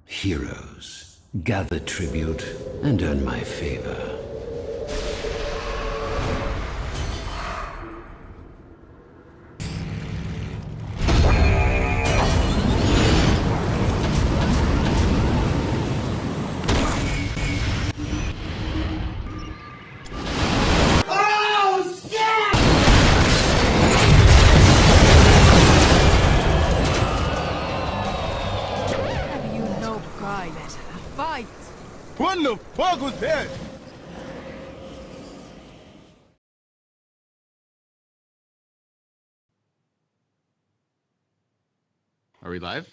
Heroes, gather tribute and earn my favor. What the fuck was that? Are we live?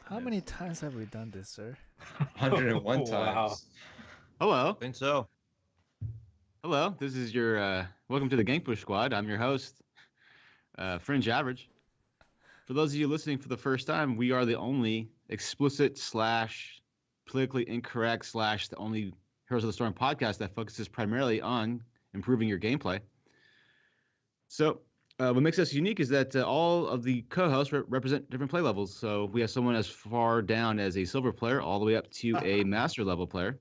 How many times have we done this, sir? 101 times. Wow. Hello. I think so. Hello. This is your welcome to the Gangpush Squad. I'm your host, Fringe Average. For those of you listening for the first time, we are the only explicit / politically incorrect / the only Heroes of the Storm podcast that focuses primarily on improving your gameplay. So what makes us unique is that all of the co-hosts represent different play levels. So we have someone as far down as a silver player all the way up to a master level player.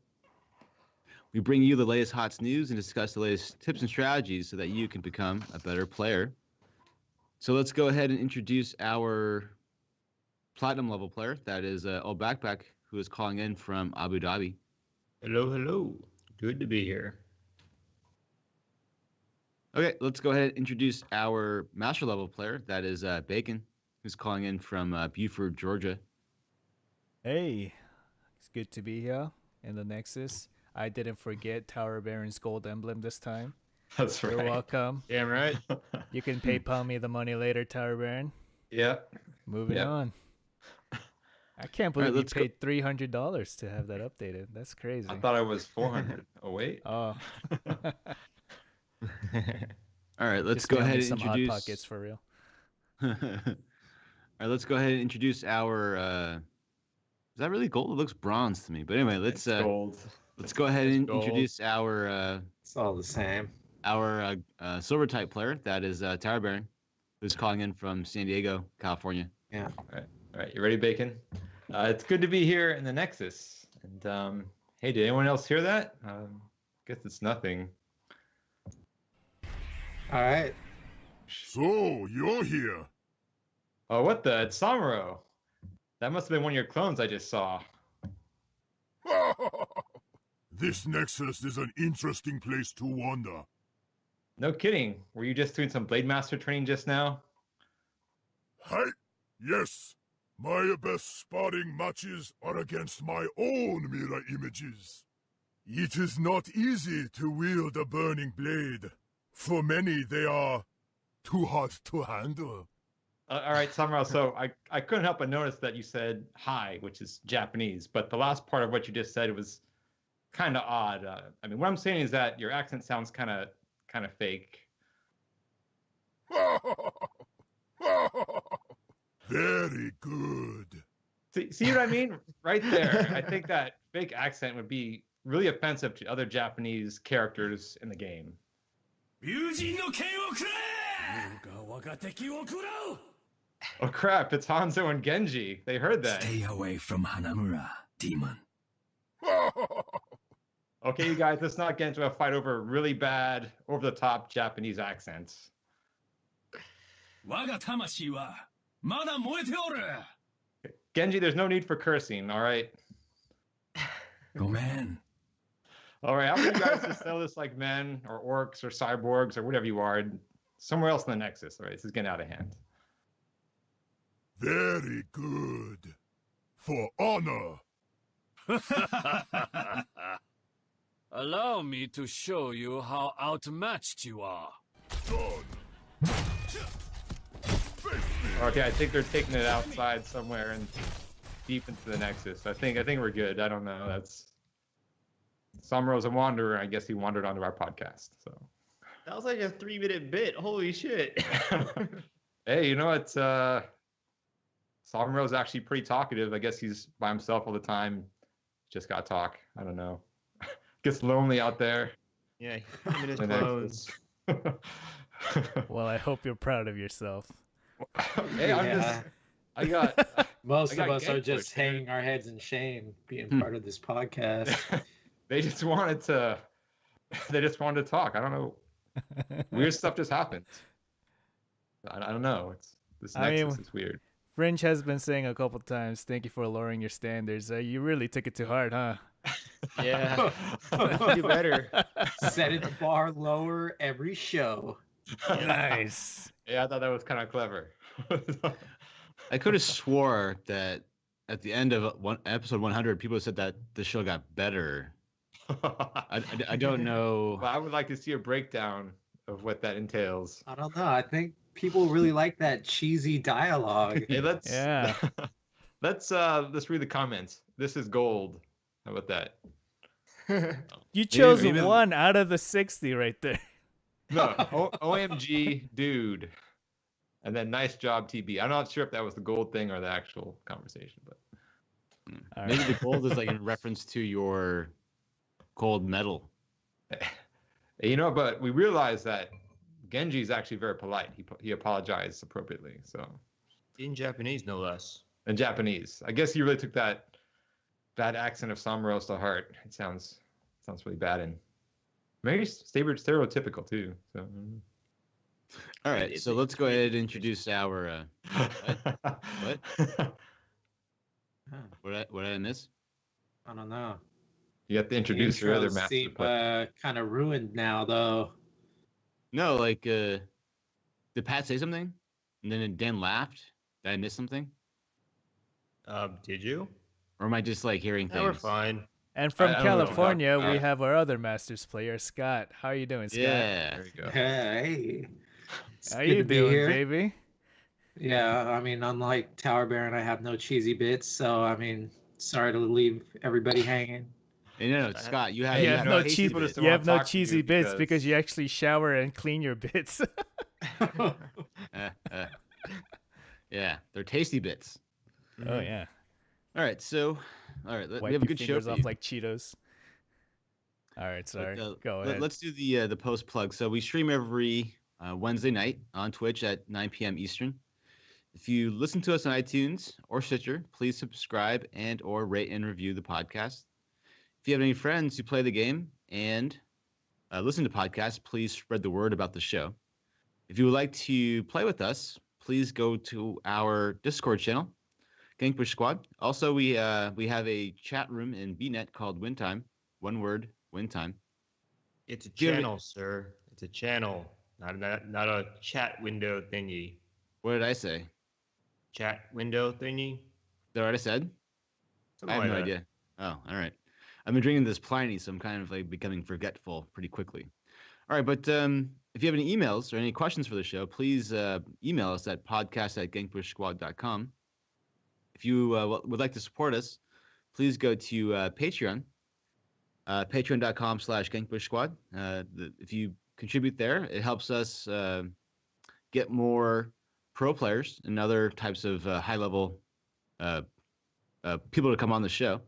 We bring you the latest HOTS news and discuss the latest tips and strategies so that you can become a better player. So let's go ahead and introduce our platinum level player. That is Old Backpack, who is calling in from Abu Dhabi. Hello. Good to be here. Okay, let's go ahead and introduce our master level player. That is Bacon, who's calling in from Buford, Georgia. Hey, it's good to be here in the Nexus. I didn't forget Tower Baron's gold emblem this time. That's right. You're welcome. Damn right. You can PayPal me the money later, Tower Baron. Yep. Moving Yep. on. I can't believe let's you paid $300 to have that updated. That's crazy. I thought I was 400. Oh, wait. Oh. All right, let's Just go mail me ahead and some Hot introduce. Pockets for real. All right, let's go ahead and introduce our. Is that really gold? It looks bronze to me. But anyway, let's Gold. let's go ahead and gold. introduce our It's all the same. silver type player. That is Tower Baron, who's calling in from San Diego, California. Yeah. All right. You ready, Bacon? It's good to be here in the Nexus. And hey, did anyone else hear that? Guess it's nothing. All right. So, you're here. Oh, what the? It's Samuro. That must have been one of your clones I just saw. This Nexus is an interesting place to wander. No kidding. Were you just doing some Blade Master training just now? Hi, yes. My best sparring matches are against my own mirror images. It is not easy to wield a burning blade. For many, they are too hard to handle. All right, Samuro. So I couldn't help but notice that you said hi, which is Japanese, but the last part of what you just said was kind of odd. I mean, what I'm saying is that your accent sounds kind of fake. Very good. See what I mean? Right there. I think that fake accent would be really offensive to other Japanese characters in the game. Oh crap! It's Hanzo and Genji. They heard that. Stay away from Hanamura, demon. Okay, you guys, let's not get into a fight over really bad, over-the-top Japanese accents. Genji, there's no need for cursing, all right? Go man. All right, I want you guys to settle this like men or orcs or cyborgs or whatever you are, somewhere else in the Nexus, all right? This is getting out of hand. Very good. For honor. Allow me to show you how outmatched you are. Done. Okay, I think they're taking it outside somewhere and deep into the Nexus. I think we're good. I don't know. That's Samuro's a wanderer. I guess he wandered onto our podcast. So That was like a 3-minute bit. Holy shit. hey, you know it's Samuro's actually pretty talkative. I guess he's by himself all the time. Just got to talk. I don't know. Gets lonely out there. Yeah, him and his The clones. Nexus. Well, I hope you're proud of yourself. Hey, I got Most I of got us are gang just pushed, dude. hanging our heads in shame being Hmm. part of this podcast. They just wanted to. They just wanted to talk. I don't know. Weird stuff just happened. I don't know. It's this I mean, Nexus is weird. Fringe has been saying a couple times, "Thank you for lowering your standards." You really took it too hard, huh? Yeah. Do better. Setting the bar lower every show. Nice. Yeah, I thought that was kind of clever. I could have swore that at the end of episode 100, people said that the show got better. I don't know. Well, I would like to see a breakdown of what that entails. I don't know. I think people really like that cheesy dialogue. Hey, Yeah. let's read the comments. This is gold. How about that? You chose maybe- one out of the 60 right there. No, OMG, dude. And then nice job, TB. I'm not sure if that was the gold thing or the actual conversation, but All Maybe right. the gold is like in reference to your gold medal. you know, but we realized that Genji is actually very polite. He apologized appropriately. So In Japanese, no less. in Japanese, I guess he really took that bad accent of Samuros to heart. It sounds really bad and maybe stereotypical too. So. All right, so let's go ahead and introduce our. What? What did I miss? I don't know. You have to introduce your other master seem player. kind of ruined now, though. No, like, did Pat say something? And then Dan laughed? Did I miss something? Did you? Or am I just like hearing Yeah, we're things? fine. And from I don't know about California, we that. have our other Masters player, Scott. How are you doing, Scott? Yeah. There you go. Hey. It's How good you to be doing, here. baby? Yeah, I mean, unlike Tower Baron, I have no cheesy bits, so I mean, sorry to leave everybody hanging. Hey, no, Scott, you have, Hey, You you have know, no hate cheesy. people just don't You wanna have no talk to you cheesy bits because because- you actually shower and clean your bits. yeah, they're tasty bits. Oh yeah. All right, so, we Wipe have a your good show fingers for off you. like Cheetos. All right, sorry. Go Let- ahead. Let's do the post plug. So we stream every Wednesday night on Twitch at 9 p.m. Eastern. If you listen to us on iTunes or Stitcher, please subscribe and or rate and review the podcast. If you have any friends who play the game and listen to podcasts, please spread the word about the show. If you would like to play with us, please go to our Discord channel, Gangpush Squad. Also, we have a chat room in BNet called Win Time. One word, Win Time. It's a Do you have channel, sir. It's a channel, not a chat window thingy. What did I say? Chat window thingy. Is that what I said? I Something have like no that. idea. Oh, all right. I've been drinking this Pliny, so I'm kind of like becoming forgetful pretty quickly. All right, but if you have any emails or any questions for the show, please email us at podcast@gangpushsquad.com. If you would like to support us, please go to Patreon, patreon.com/gangpushsquad. If you contribute there, it helps us get more pro players and other types of high-level people to come on the show.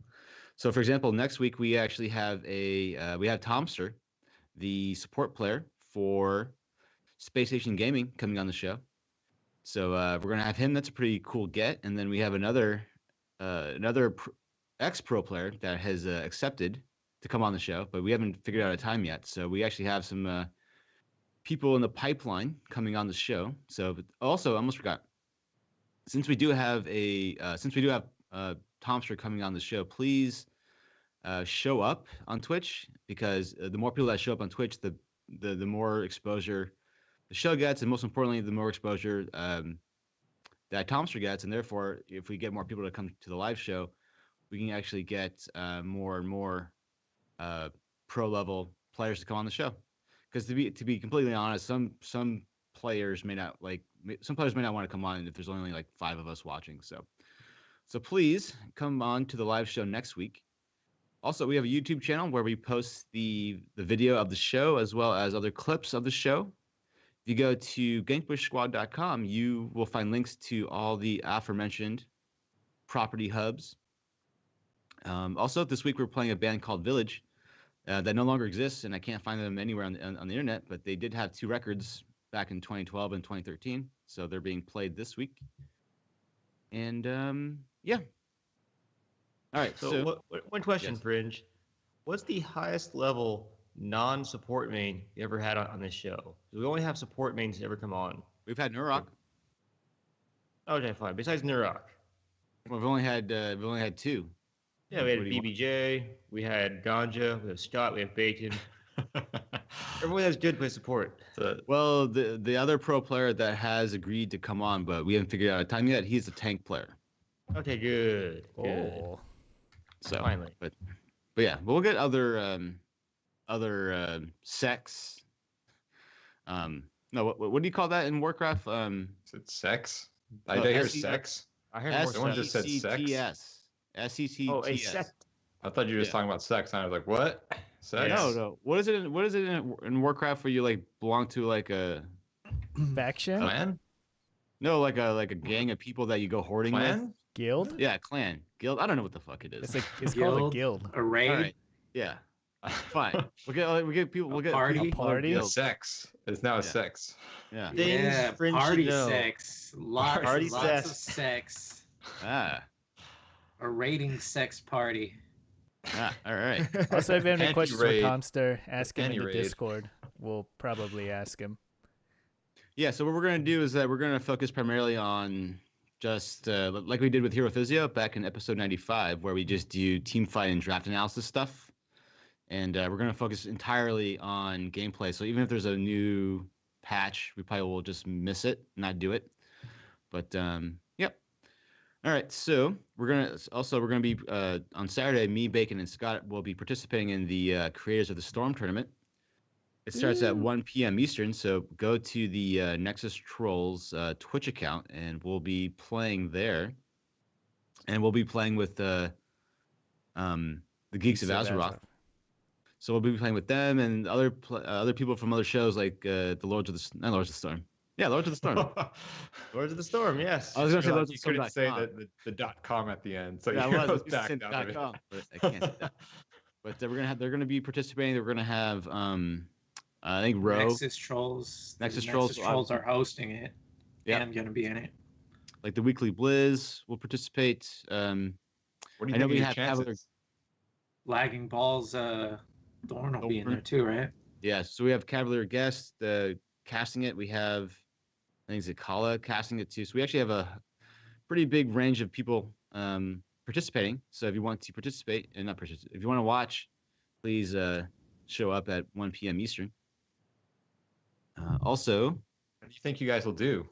So, for example, next week we actually have we have Tomster, the support player for Space Station Gaming, coming on the show. So we're gonna have him. That's a pretty cool get. And then we have another ex-pro player that has accepted to come on the show, but we haven't figured out a time yet. So we actually have some people in the pipeline coming on the show. So also, I almost forgot. Since we do have Tomster coming on the show, please show up on Twitch, because the more people that show up on Twitch, the more exposure the show gets, and most importantly, the more exposure that Tomster gets. And therefore, if we get more people to come to the live show, we can actually get more and more pro level players to come on the show. Because to be completely honest, some players may not want to come on if there's only like 5 of us watching. So please come on to the live show next week. Also, we have a YouTube channel where we post the video of the show as well as other clips of the show. If you go to gangpushsquad.com, you will find links to all the aforementioned property hubs. Also, this week we're playing a band called Village that no longer exists, and I can't find them anywhere on the internet, but they did have 2 records back in 2012 and 2013, so they're being played this week. And yeah. All right. So, one question, yes. Fringe. What's the highest level non-support main you ever had on this show? We only have support mains ever come on. We've had Nurok. Okay, fine. Besides Nurok. We've only had two. Yeah, we had What do you want? BBJ, we had Ganja, we have Scott, we have Bacon. Everyone that's good plays support. Well, the other pro player that has agreed to come on, but we haven't figured out a time yet. He's a tank player. Okay, good. Oh, So Finally. but yeah, we'll get other sex. No, what do you call that in Warcraft? Is it sex? No, I hear SE sex. I heard more Someone just said SECTS. SECTS. Oh, a sect. I thought you were just talking about sex. And I was like, what? Sex? No. What is it? In Warcraft where you like belong to like a faction, Clan? no like a gang of people that you go hoarding with? Clan? guild. Yeah, clan, guild. I don't know what the fuck it is. It's called a guild. A raid. All right. Yeah. Fine. We get people. We'll get party? people A party? guilds. Sex. It's now a Yeah. sex. Yeah. Things Yeah, Fringe party should know. sex. Lots, Party lots sex. of sex. Ah. A raiding sex party. All right. Also, if you have any questions for Anti-raid. Comster, ask him in the Anti-raid. Discord. We'll probably ask him. Yeah. So what we're gonna do is that we're gonna focus primarily on just like we did with Hero Physio back in episode 95, where we just do team fight and draft analysis stuff, and we're gonna focus entirely on gameplay. So even if there's a new patch, we probably will just miss it, not do it. But yep. All right. So we're gonna be on Saturday. Me, Bacon, and Scott will be participating in the Creators of the Storm tournament. It starts at 1 p.m. Eastern, so go to the Nexus Trolls Twitch account, and we'll be playing there. And we'll be playing with the Geeks of Azeroth. So we'll be playing with them and other people from other shows like the Lords of the Storm. Yeah, Lords of the Storm. Lords of the Storm, yes. I was gonna say You're Lords like, of you the couldn't say Storm.com. the .com at the end. So Yeah, you I was back saying down to it. .com, but I can't. say that. But they're gonna be participating. We're gonna have I think Ro. Nexus Trolls. Nexus The Trolls, Trolls are hosting it. Yeah. And I'm gonna be in it. Like the weekly Blizz will participate. What do you I know think we of your have chances? Lagging Balls, Thorn will be in Thorn. there too, right? Yeah, so we have Cavalier Guest casting it. We have, I think Zakala casting it too. So we actually have a pretty big range of people participating. So if you want to participate, and not participate, if you want to watch, please show up at 1 p.m. Eastern. Also, What do you think you guys will do?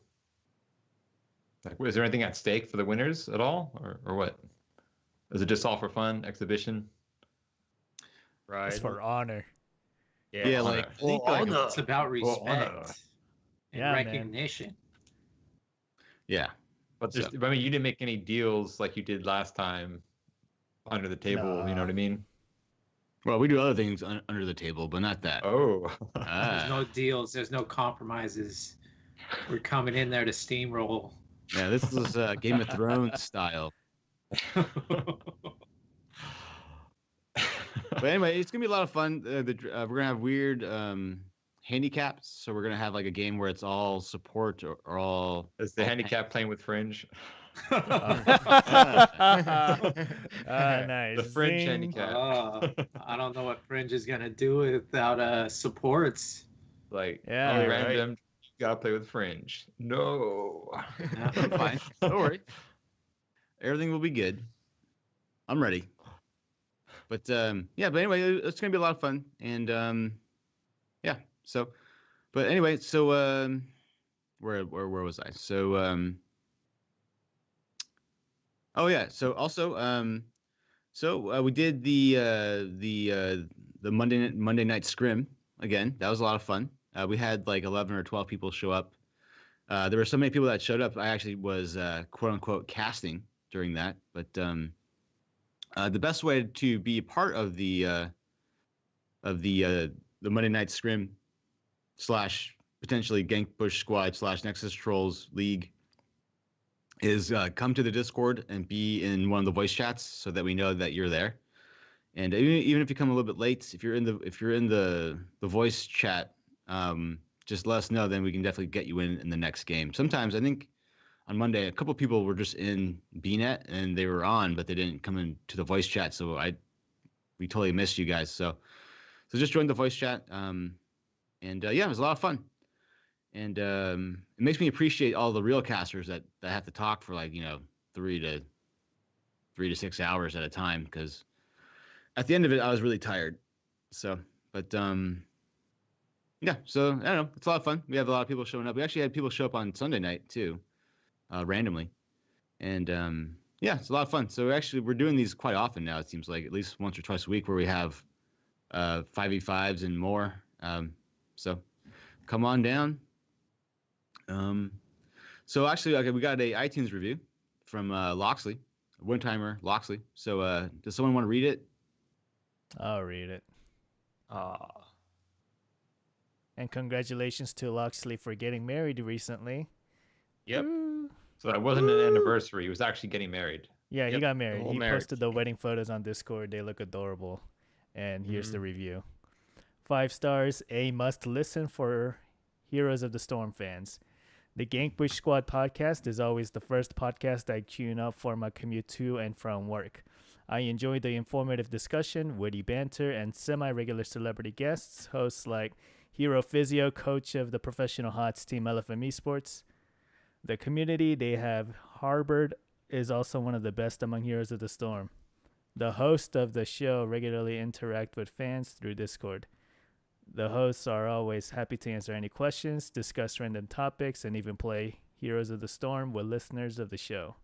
Like, is there anything at stake for the winners at all, or what? Is it just all for fun, exhibition? Right. It's for honor. yeah, honor. like I think like honor. It's about Well, respect honor. and Yeah, man. recognition. yeah, But there's, I mean, you didn't make any deals like you did last time under the table. You know what I mean? well, we do other things under the table, but not that. Oh, There's Ah, no deals. There's no compromises. We're coming in there to steamroll. yeah, this is Game of Thrones style. But anyway, it's gonna be a lot of fun. We're gonna have weird handicaps, so we're gonna have like a game where it's all support or all. is the handicap playing with Fringe? Nice. The Fringe Zing. handicap. I don't know what Fringe is gonna do without supports. Like, Yeah, oh, right. random. You gotta play with Fringe. No. Fine, don't worry. Everything will be good. I'm ready. But yeah, but anyway, it's gonna be a lot of fun, and yeah. So, but anyway, so where was I? So oh yeah. So also we did the Monday night scrim again. That was a lot of fun. We had like 11 or 12 people show up. There were so many people that showed up. I actually was quote unquote casting during that, but the best way to be a part of the Monday night scrim / potentially Gank Bush Squad / Nexus Trolls League is come to the Discord and be in one of the voice chats so that we know that you're there. And even if you come a little bit late, if you're in the voice chat, just let us know. Then we can definitely get you in the next game. Sometimes I think on Monday, a couple of people were just in BNet and they were on, but they didn't come into the voice chat. So we totally missed you guys. So just join the voice chat. And yeah, it was a lot of fun. And it makes me appreciate all the real casters that have to talk for like, 3 to 6 hours at a time, because at the end of it, I was really tired. So, but yeah, so I don't know. It's a lot of fun. We have a lot of people showing up. We actually had people show up on Sunday night too, randomly. And yeah, it's a lot of fun. So we're doing these quite often now. It seems like at least once or twice a week where we have 5v5s and more. So come on down. So actually, okay, we got a iTunes review from Loxley, one-timer Loxley. So does someone want to read it? I'll read it. And congratulations to Loxley for getting married recently. Yep. Woo. So that wasn't an anniversary. He was actually getting married. Yeah, he Yep, got the married. whole He marriage. posted the wedding photos on Discord. They look adorable. And here's the review. 5 stars, a must listen for Heroes of the Storm fans. The Gankbush Squad podcast is always the first podcast I tune up for my commute to and from work. I enjoy the informative discussion, witty banter, and semi-regular celebrity guests, hosts like Hero Physio, coach of the professional HOTS team LFM Esports. The community they have harbored is also one of the best among Heroes of the Storm. The hosts of the show regularly interact with fans through Discord. The hosts are always happy to answer any questions, discuss random topics, and even play Heroes of the Storm with listeners of the show.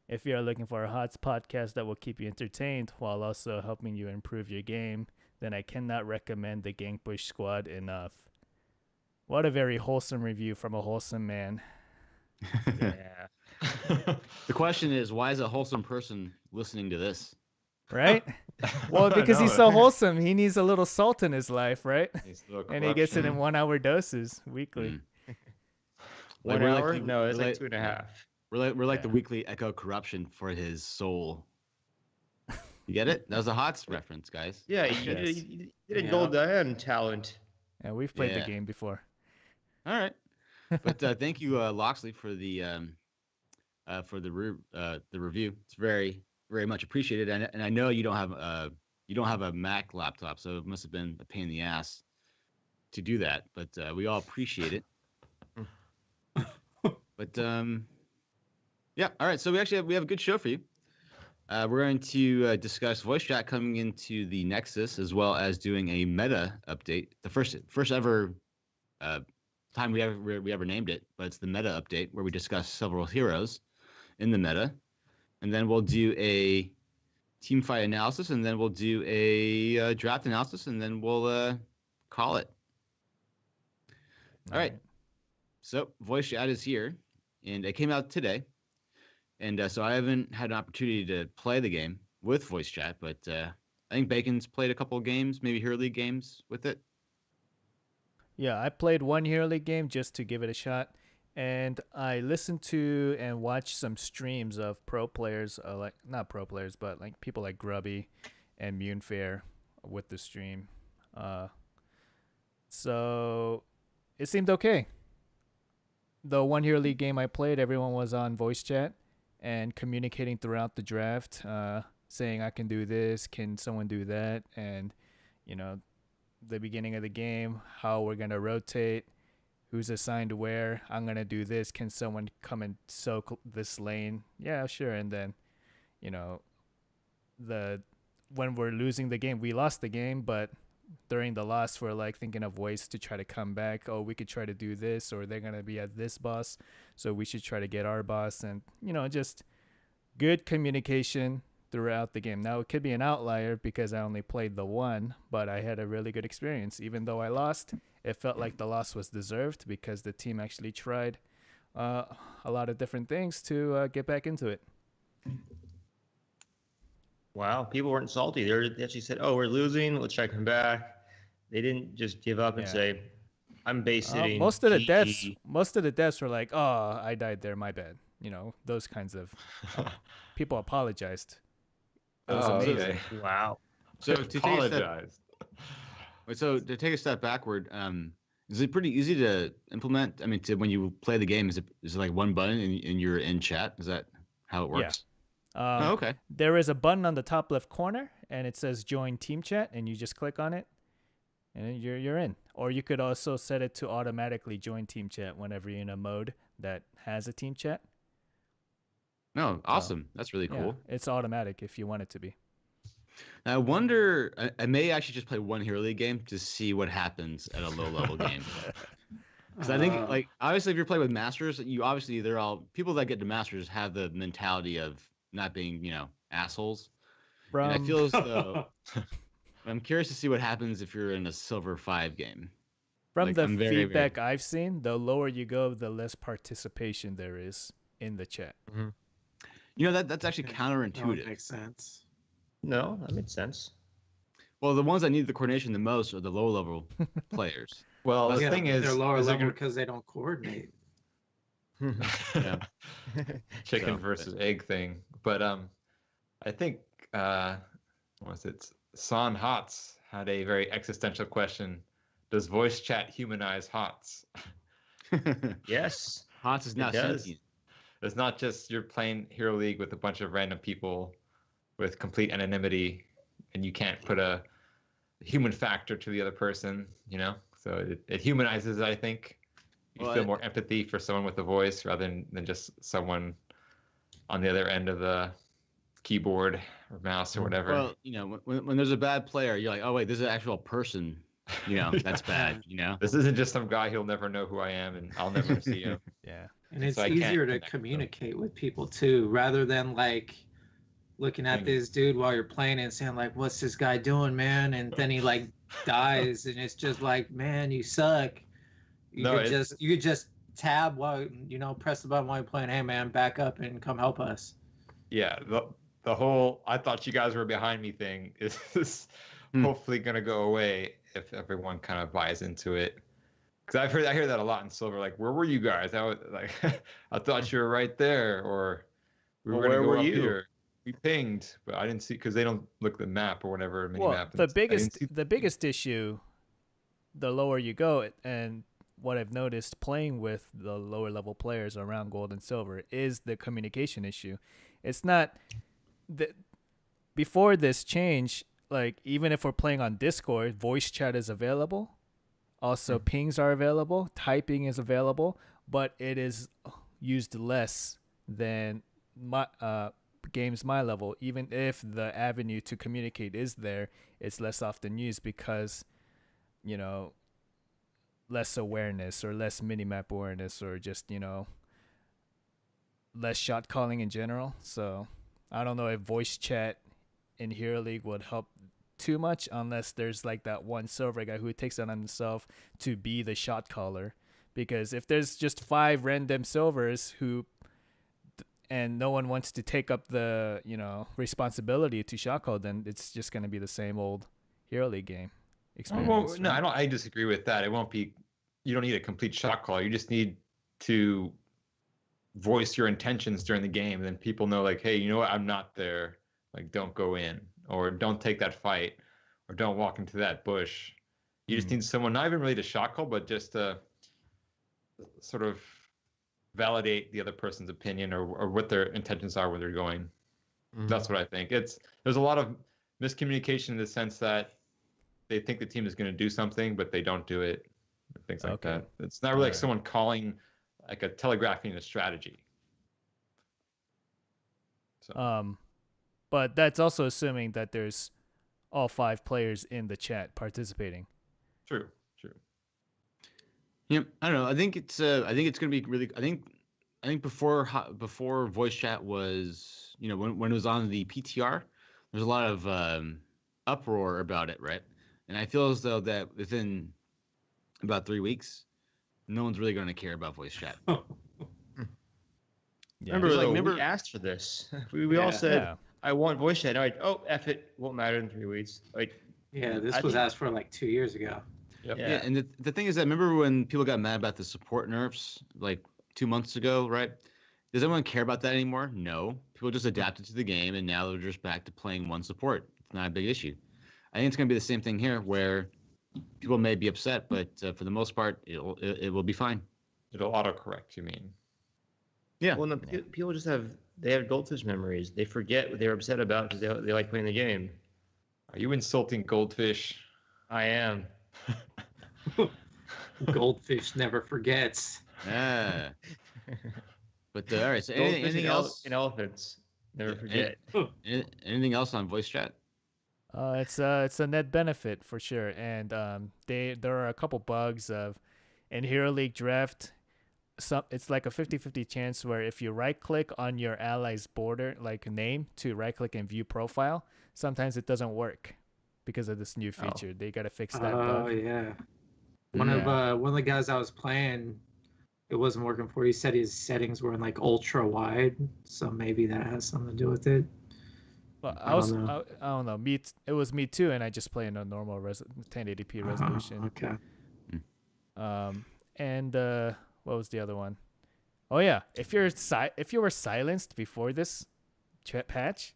If you are looking for a HOTS podcast that will keep you entertained while also helping you improve your game, then I cannot recommend the Gankbush Squad enough. What a very wholesome review from a wholesome man. Yeah. The question is, why is a wholesome person listening to this? Right? Well, because he's so wholesome, he needs a little salt in his life, right? And he gets it in 1 hour doses weekly. 1 We're hour? like the- No, it's we're like 2.5. We're like the weekly Echo Corruption for his soul. You get it? That was a HOTS reference, guys. Yeah, Yes. you did a Gold Diane talent. Yeah, we've played the Yeah. game before. All right. But thank you, Loxley, for the review. It's very, very much appreciated. And I know you don't have a Mac laptop, so it must have been a pain in the ass to do that. But we all appreciate it. But yeah, all right. So we have a good show for you. We're going to discuss voice chat coming into the Nexus, as well as doing a meta update. The first ever time we ever named it, but it's the meta update where we discuss several heroes in the meta, and then we'll do a team fight analysis, and then we'll do a draft analysis, and then we'll call it. All right. So voice chat is here, and it came out today. And so I haven't had an opportunity to play the game with voice chat, but I think Bacon's played a couple of games, maybe Hero League games with it. Yeah, I played one Hero League game just to give it a shot, and I listened to and watched some streams of pro players, like not pro players, but like people like Grubby and Munefair with the stream. So it seemed okay. The one Hero League game I played, everyone was on voice chat and communicating throughout the draft, saying I can do this, can someone do that, and the beginning of the game, how we're gonna rotate, who's assigned where. I'm gonna do this. Can someone come and soak this lane? Yeah, sure. And then, when we're losing the game, we lost the game, but during the loss, we're like thinking of ways to try to come back. Oh, we could try to do this, or they're gonna be at this boss, so we should try to get our boss, and just good communication throughout the game. Now it could be an outlier because I only played the one, but I had a really good experience. Even though I lost, it felt like the loss was deserved because the team actually tried a lot of different things to get back into it. Wow, people weren't salty. They actually said, "Oh, we're losing. Let's try to come back." They didn't just give up and Yeah. say, "I'm base sitting." Most of the GG." deaths were like, "Oh, I died there. My bad." Those kinds of people apologized. It was amazing. Okay. Wow. So to take a step, Apologize. so to take a step backward, Is it pretty easy to implement? I mean, when you play the game, is it like one button and you're in chat? Is that how it works? Oh, okay. There is a button on the top left corner, and it says Join Team Chat, and you just click on it, and then you're in. Or you could also set it to automatically join Team Chat whenever you're in a mode that has a Team Chat. No, awesome. That's really cool. Yeah, it's automatic if you want it to be. I wonder. I may actually just play one Hero League game to see what happens at a low level game. Because I think, like, obviously, if you're playing with masters, they're all people that get to masters have the mentality of not being, assholes. And I feel as though I'm curious to see what happens if you're in a silver 5 game. From the feedback I've seen, the lower you go, the less participation there is in the chat. Mm-hmm. That's actually counterintuitive. That makes sense. No, that makes sense. Well, the ones that need the coordination the most are the low level players. Well, the thing is, they're lower level because they don't coordinate. Yeah. Chicken versus egg thing. But I think Son Hots had a very existential question. Does voice chat humanize Hots? Yes. Hots is now sentient. It's not just you're playing Hero League with a bunch of random people with complete anonymity, and you can't put a human factor to the other person, So it humanizes, I think. You feel more empathy for someone with a voice rather than just someone on the other end of the keyboard or mouse or whatever. Well, when there's a bad player, you're like, oh wait, this is an actual person. That's bad. This isn't just some guy who'll never know who I am and I'll never see him. Yeah. And it's easier to communicate with people too, rather than like looking at this dude while you're playing and saying like, "What's this guy doing, man?" And then he like dies, and it's just like, "Man, you suck." You could just tab while press the button while you're playing. Hey, man, back up and come help us. Yeah, the whole "I thought you guys were behind me" thing is hopefully gonna go away if everyone kind of buys into it. Because I hear that a lot in Silver. Like, where were you guys? I was like, I thought you were right there, or where were you? Here. We pinged, but I didn't see because they don't look at the map or whatever. Map. The biggest issue, the lower you go, and what I've noticed playing with the lower level players around Gold and Silver is the communication issue. It's not before this change. Like, even if we're playing on Discord, voice chat is available. Also, pings are available. Typing is available, but it is used less than games my level. Even if the avenue to communicate is there, it's less often used because, less awareness or less minimap awareness or just, less shot calling in general. So I don't know if voice chat in Hero League would help too much unless there's like that one silver guy who takes it on himself to be the shot caller. Because if there's just 5 random silvers and no one wants to take up the responsibility to shot call, then it's just going to be the same old Hero League game experience. Well, no, I disagree with that. It won't be. You don't need a complete shot caller. You just need to voice your intentions during the game, and then people know, like, hey, you know what? I'm not there. Like, don't go in, or don't take that fight, or don't walk into that bush. You just need someone, not even really to shot call, but just to sort of validate the other person's opinion or what their intentions are where they're going. That's what I think. There's a lot of miscommunication in the sense that they think the team is going to do something, but they don't do it. Things like that. It's not really like someone calling, like a telegraphing a strategy. So. But that's also assuming that there's all 5 players in the chat participating. True. Yeah, I don't know. I think it's going to be really. I think before voice chat was, when it was on the PTR, there's a lot of uproar about it, right? And I feel as though that within about 3 weeks, no one's really going to care about voice chat. Yeah. Remember, we asked for this. We all said, I want voice chat. F it, won't matter in 3 weeks. This was asked for like 2 years ago. Yep. Yeah, and the thing is that remember when people got mad about the support nerfs like 2 months ago, right? Does anyone care about that anymore? No. People just adapted to the game, and now they're just back to playing one support. It's not a big issue. I think it's going to be the same thing here, where people may be upset, but for the most part, it will be fine. It'll autocorrect, you mean? Yeah. Well, no, people just have goldfish memories. They forget what they were upset about because they like playing the game. Are you insulting goldfish? I am. Goldfish never forgets. Ah. But all right. So Goldfish anything and else? and elephants never Yeah, forget. Anything else on voice chat? It's a net benefit for sure, and there are a couple bugs of in Hero League Draft. It's like a 50-50 chance where if you right click on your ally's border like name to right click and view profile, sometimes it doesn't work because of this new feature. They gotta fix that Oh bug. yeah. One of the guys I was playing, it wasn't working for. He said his settings were in like ultra wide, so maybe that has something to do with it. Well, I don't know. It was me too, and I just play in a normal 1080p resolution. Okay. And what was the other one? Oh yeah, if you were silenced before this patch,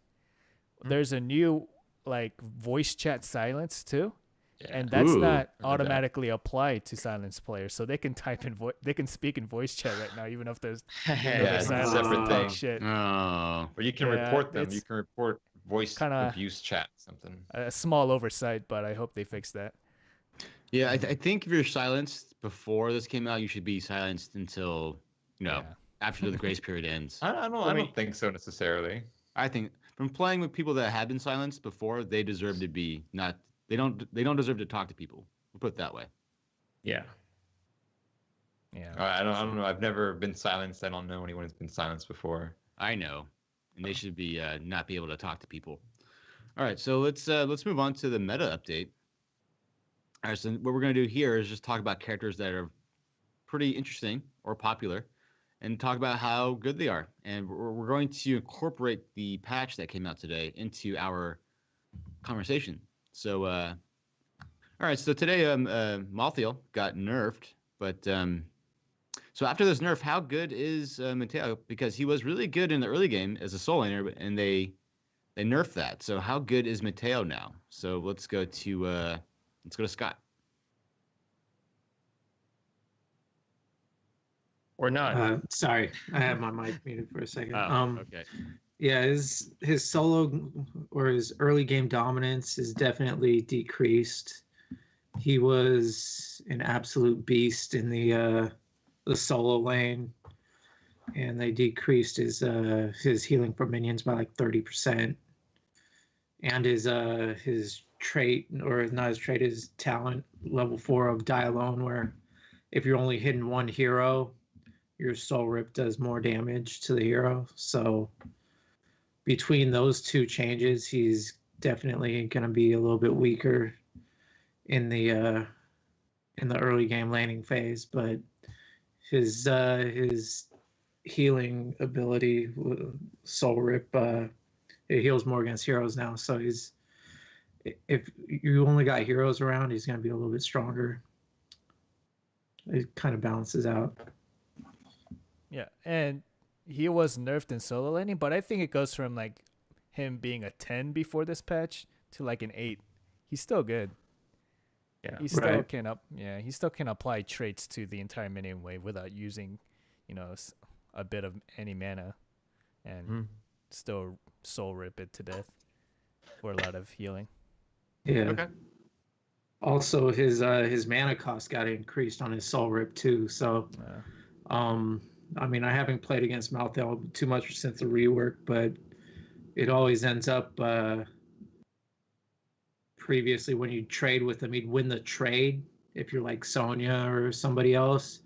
there's a new like voice chat silence too, and that's Ooh, not automatically applied to silenced players, so they can type in they can speak in voice chat right now, even if there's Yeah, it's a silenced. separate thing. Shit. Oh. Or you can Yeah, report them. You it's can report voice kinda abuse chat, something. A small oversight, but I hope they fix that. Yeah, I think if you're silenced before this came out, you should be silenced until after the grace period ends. I don't think so necessarily. I think from playing with people that have been silenced before, they deserve to be not. They don't deserve to talk to people. We'll put it that way. Yeah. Yeah. I don't know. I've never been silenced. I don't know anyone who's been silenced before. I know, and they should be not be able to talk to people. All right, so let's move on to the meta update. All right, so what we're gonna do here is just talk about characters that are pretty interesting or popular, and talk about how good they are. And we're going to incorporate the patch that came out today into our conversation. So, all right, so today Malthael got nerfed, but so after this nerf, how good is Mateo? Because he was really good in the early game as a soul laner, and they nerfed that. So how good is Mateo now? So let's go to Scott. Or not. Sorry, I had my mic muted for a second. Okay. Yeah, his solo or his early game dominance is definitely decreased. He was an absolute beast in the solo lane, and they decreased his healing for minions by like 30%, and his trait, or not his trait, his talent level 4 of Die Alone, where if you're only hitting one hero, your soul rip does more damage to the hero. So between those two changes, he's definitely going to be a little bit weaker in the early game laning phase, but his healing ability, soul rip, it heals more against heroes now. So if you only got heroes around, he's going to be a little bit stronger. It kind of balances out. Yeah, and he was nerfed in solo laning, but I think it goes from like him being a 10 before this patch to like an 8. He's still good. Yeah. He still he still can apply traits to the entire minion wave without using, a bit of any mana, and still soul rip it to death for a lot of healing. Yeah. Okay. Also, his mana cost got increased on his soul rip too. So, I mean, I haven't played against Malthael too much since the rework, but it always ends up. Previously, when you trade with him, he'd win the trade if you're like Sonya or somebody else,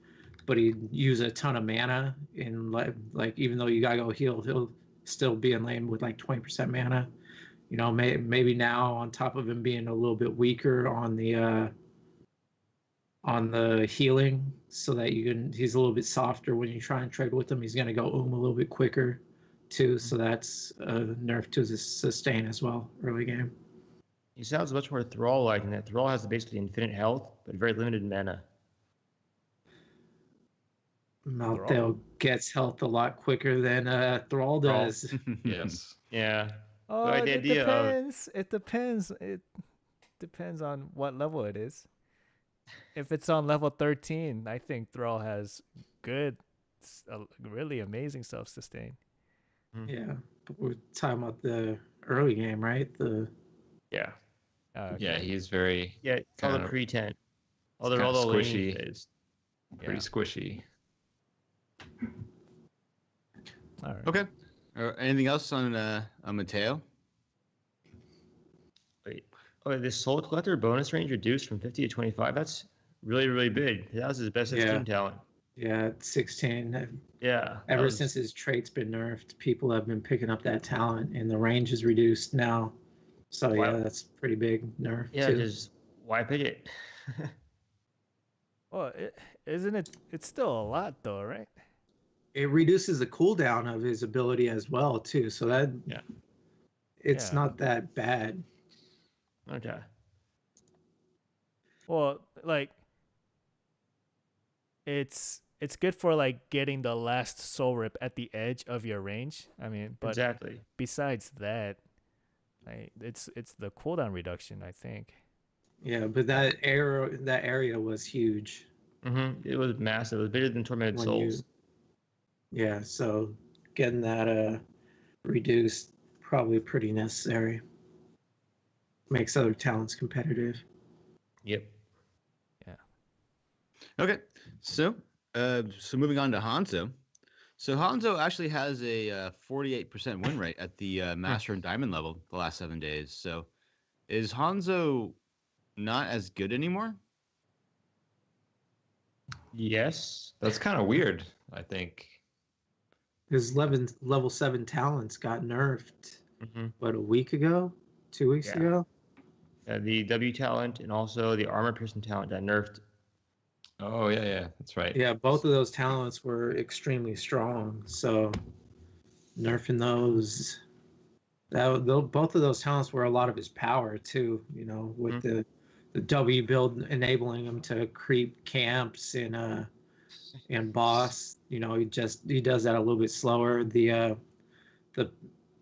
but he'd use a ton of mana in like even though you gotta go heal, he'll still be in lane with like 20% mana. Maybe now on top of him being a little bit weaker on the healing, so that he's a little bit softer when you try and trade with him. He's gonna go a little bit quicker too, so that's a nerf to the sustain as well early game. He sounds much more Thrall-like in that Thrall has basically infinite health, but very limited mana. Malthael gets health a lot quicker than Thrall does. Yes. Yeah. Oh, The it idea of- depends. It depends. It depends on what level it is. if it's on level 13, I think Thrall has good, really amazing self-sustain. Yeah, but we're talking about the early game, right? Yeah. Okay. Yeah, he's very Yeah, it's all the kind of pre-10. All kinda the laning squishy. phase. pretty squishy. All right. Okay. Anything else on Mateo? Wait. Oh, this Soul Collector bonus range reduced from 50 to 25. That's really, really big. That was his best 16 talent. Yeah, at 16. Yeah. Ever since his trait's been nerfed, people have been picking up that talent, and the range is reduced now. So Wow. yeah, that's pretty big nerf Yeah, too. just why pick it? Well, isn't it? It's still a lot, though, right? It reduces the cooldown of his ability as well too. So that it's Yeah. not that bad. Okay. Well, like, it's good for like getting the last soul rip at the edge of your range. I mean, but Exactly. besides that, it's the cooldown reduction, I think. Yeah, but that area was huge. It was massive. It was bigger than Tormented When Souls. Yeah, so getting that reduced probably pretty necessary. Makes other talents competitive. Yep. Okay. So moving on to Hanzo. So Hanzo actually has a 48% win rate at the Master and Diamond level the last 7 days. So is Hanzo not as good anymore? Yes. That's kind of weird, I think. His level 7 talents got nerfed, what, a week ago? 2 weeks Yeah. ago? The W talent and also the armor piercing talent got nerfed. Oh, yeah, that's right. Yeah, both of those talents were extremely strong. So nerfing those, both of those talents were a lot of his power too. You know, with the W build enabling him to creep camps and boss. You know, he does that a little bit slower. The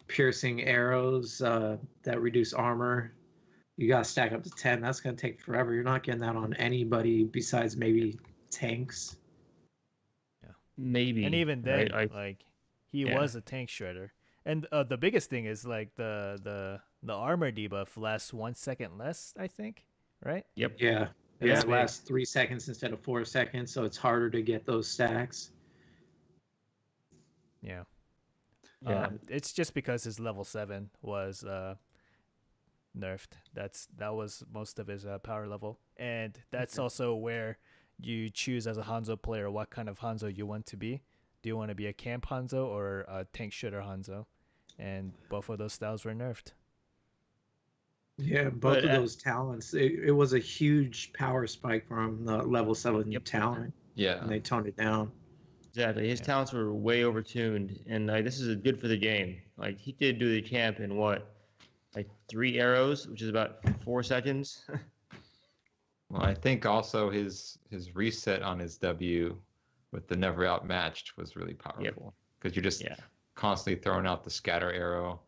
piercing arrows that reduce armor, you gotta stack up to 10. That's gonna take forever. You're not getting that on anybody besides maybe tanks. Maybe. And even then, right? like, he was a tank shredder. And the biggest thing is like the armor debuff lasts 1 second less, I think, right? Yep. Yeah. And Yeah, that's it lasts 3 seconds instead of 4 seconds, so it's harder to get those stacks. Yeah. Yeah. It's just because his level 7 was nerfed. That was most of his power level, and that's also where you choose as a Hanzo player what kind of Hanzo you want to be. Do you want to be a camp Hanzo or a tank shooter Hanzo? And both of those styles were nerfed. Yeah, both of those talents. It was a huge power spike from the level 7 talent. Yeah. And they toned it down. Exactly. His talents were way overtuned, and this is good for the game. Like, he did do the camp in what, like 3 arrows, which is about 4 seconds. Well, I think also his reset on his W with the never outmatched was really powerful because you're just constantly throwing out the scatter arrow,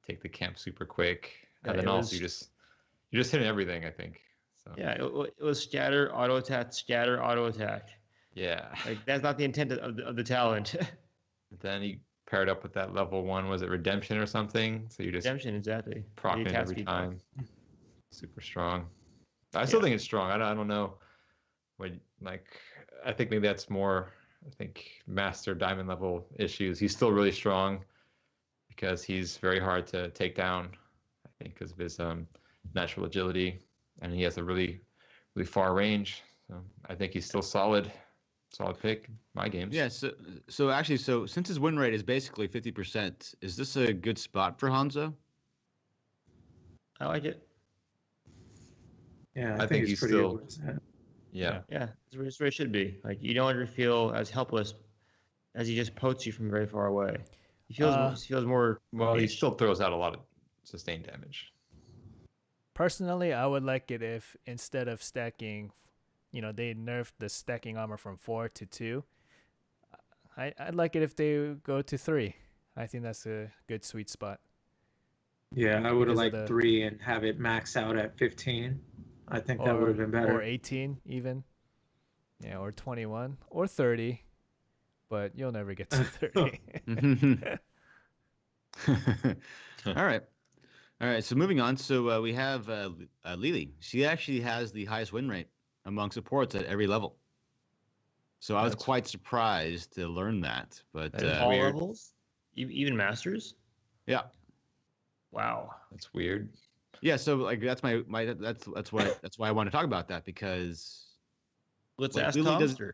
take the camp super quick, and then also you're just hitting everything, I think. So yeah, it was scatter, auto attack, scatter, auto attack. Yeah, like that's not the intent of the talent. Then he paired up with that level 1, was it Redemption or something? So you just Redemption, exactly. Proc it every time. Super strong. I still think it's strong. I don't know. I think maybe that's more. I think Master Diamond level issues. He's still really strong because he's very hard to take down. I think because of his natural agility, and he has a really, really far range. So I think he's still solid pick in my games. Yeah. So actually, since his win rate is basically 50%, is this a good spot for Hanzo? I like it. Yeah, I think he's pretty still. good. Yeah. Yeah, that's where it should be. Like, you don't ever feel as helpless as he just pokes you from very far away. He feels more. Well, he still throws out a lot of sustained damage. Personally, I would like it if instead of stacking, they nerfed the stacking armor from 4 to 2. I'd like it if they go to 3. I think that's a good sweet spot. Yeah, I would have liked 3 and have it max out at 15. I think that would have been better. Or 18 even. Yeah, or 21 or 30. But you'll never get to 30. All right. All right. So moving on. So we have Lily. She actually has the highest win rate among supports at every level. So I was quite surprised to learn that. But all levels, even masters. Yeah. Wow, that's weird. Yeah. So like that's that's why I want to talk about that, because let's like, ask Lily Tomster.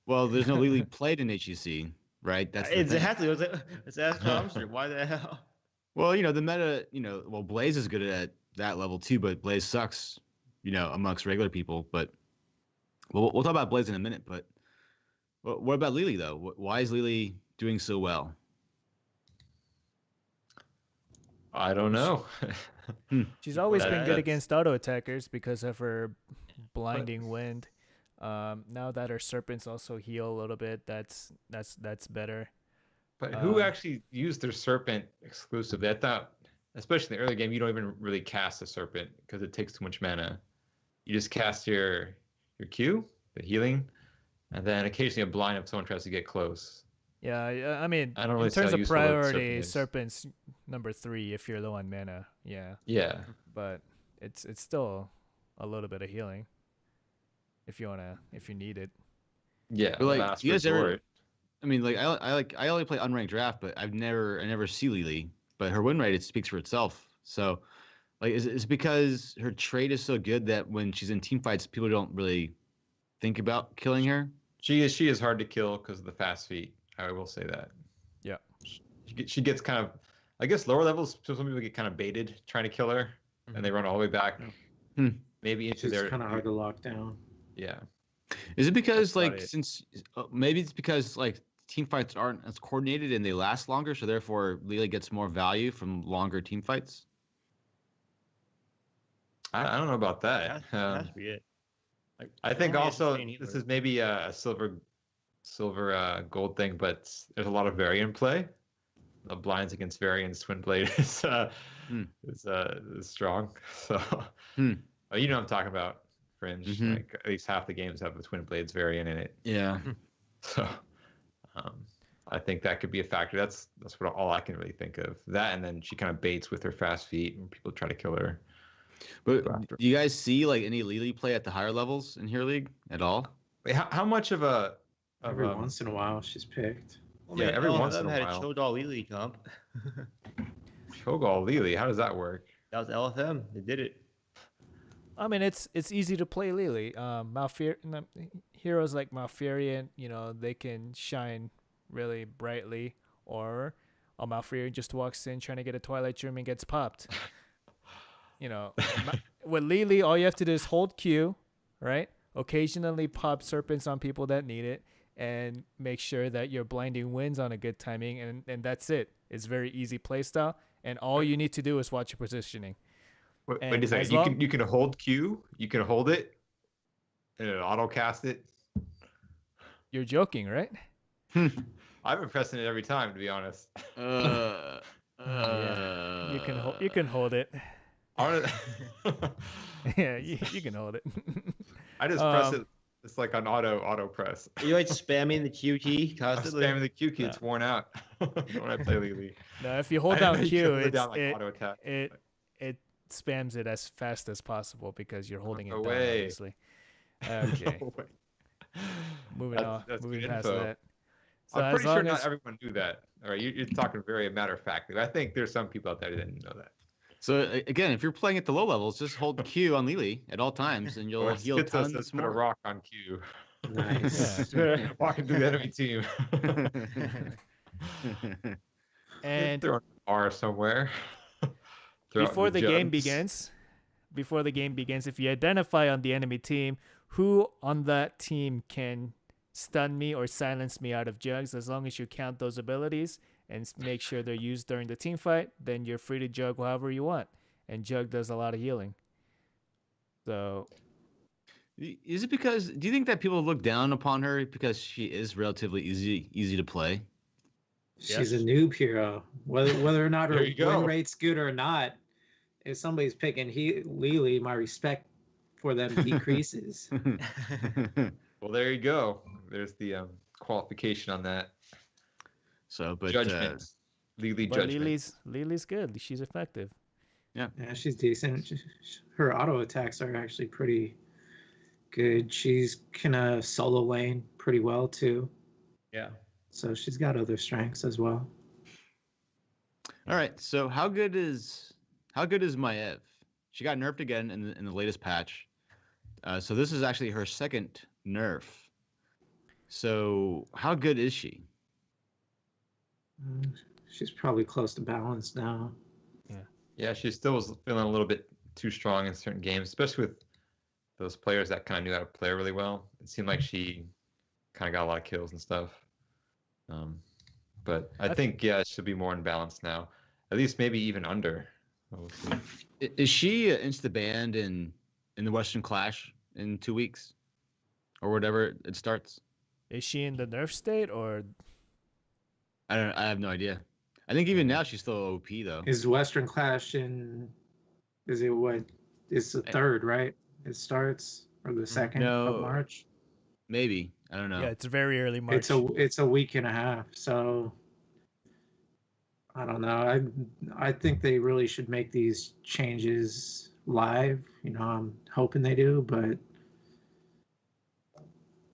Well, there's no Lily played in HEC, right? That's exactly. Let's ask Tomster. Why the hell? Well, the meta, well, Blaze is good at that level too, but Blaze sucks, amongst regular people. But we'll talk about Blaze in a minute. But what about Lily though? Why is Lily doing so well? I don't know. She's always been good against auto attackers because of her blinding wind. Now that her serpents also heal a little bit, that's better. But who actually used their serpent exclusively? I thought, especially in the early game, you don't even really cast a serpent because it takes too much mana. You just cast your Q, the healing, and then occasionally a blind if someone tries to get close. Yeah, I mean, I don't really in terms see how of useful that priority, serpent is. serpent's number 3 if you're low on mana. Yeah. Yeah. But it's still a little bit of healing if you need it. Yeah. But like, last you guys ever? resort. I mean, like I only play unranked draft, but I never see Lily. But her win rate, it speaks for itself. So, like, is it because her trade is so good that when she's in team fights, people don't really think about killing her? She is hard to kill because of the fast feet. I will say that. Yeah. She gets kind of, I guess lower levels. So some people get kind of baited trying to kill her, and they run all the way back, maybe into their. It's kind of hard to lock down. Yeah. Is it because maybe it's because like team fights aren't as coordinated and they last longer, so therefore Lily gets more value from longer team fights? I don't know about that. That's weird. Like, I think only also as a this is maybe a silver gold thing, but there's a lot of variant play. The blinds against variants twin blade is strong. So you know what I'm talking about, Fringe. Like at least half the games have a twin blades variant in it. Yeah. So I think that could be a factor. That's what all I can really think of. That, and then she kind of baits with her fast feet when people try to kill her. But do you guys see like any Lily play at the higher levels in Hero League at all? Wait, how much of a every once in a while she's picked. Well, yeah, every once in a had while. a Chodol Lily comp. Shogal Lily, how does that work? That was LFM. They did it. I mean, it's easy to play Lily. Heroes like Malfurion, they can shine really brightly, or a Malfurion just walks in trying to get a Twilight Gem and gets popped. With Lily, all you have to do is hold Q, right? Occasionally pop serpents on people that need it, and make sure that your blinding wins on a good timing, and that's it. It's very easy playstyle, and all you need to do is watch your positioning. Wait a second. You can hold Q, you can hold it, and auto cast it. You're joking, right? I've been pressing it every time, to be honest. Yeah. You can hold it. Yeah, you can hold it. I just press it. It's like an auto press. You like spamming the Q key constantly? I'm spamming the Q key. It's worn out when I play Lily. No, if you hold down Q, auto attack. It spams it as fast as possible because you're holding it down, way. obviously. Okay. No way. Moving on. Moving good past info. that. So I'm pretty sure as long not as everyone knew that. All right, you're talking very matter of factly. I think there's some people out there that didn't know that. So again, if you're playing at the low levels, just hold Q on Lily at all times, and you'll heal tons Let's put more. a rock on Q. Nice. Walking through the enemy team. and Throw a bar somewhere. before the game begins, if you identify on the enemy team who on that team can stun me or silence me out of jugs, as long as you count those abilities and make sure they're used during the team fight, then you're free to jug however you want. And jug does a lot of healing. So, is it because? Do you think that people look down upon her because she is relatively easy to play? She's a noob hero. Whether or not her There you go. win rate's good or not, if somebody's picking Lily, my respect for them decreases. Well, there you go. There's the qualification on that. So, but Judgment. Lily But judgment. Lily's good. She's effective. Yeah, she's decent. Her auto attacks are actually pretty good. She's can solo lane pretty well too. Yeah. So she's got other strengths as well. all right. So how good is Maev? She got nerfed again in the latest patch. So this is actually her second nerf. So how good is she? She's probably close to balance now. Yeah, she still was feeling a little bit too strong in certain games, especially with those players that kind of knew how to play really well. It seemed like she kind of got a lot of kills and stuff. But I think, yeah, she'll be more in balance now. At least maybe even under. We'll see. Is she insta-banned in the Western Clash in 2 weeks? Or whatever it starts? Is she in the nerf state or? I have no idea. I think even now she's still OP though. Is Western Clash is it what? It's the 3rd, right? It starts, or the 2nd of March? Maybe. I don't know. Yeah, it's very early March. It's a week and a half, so I don't know. I think they really should make these changes live. I'm hoping they do, but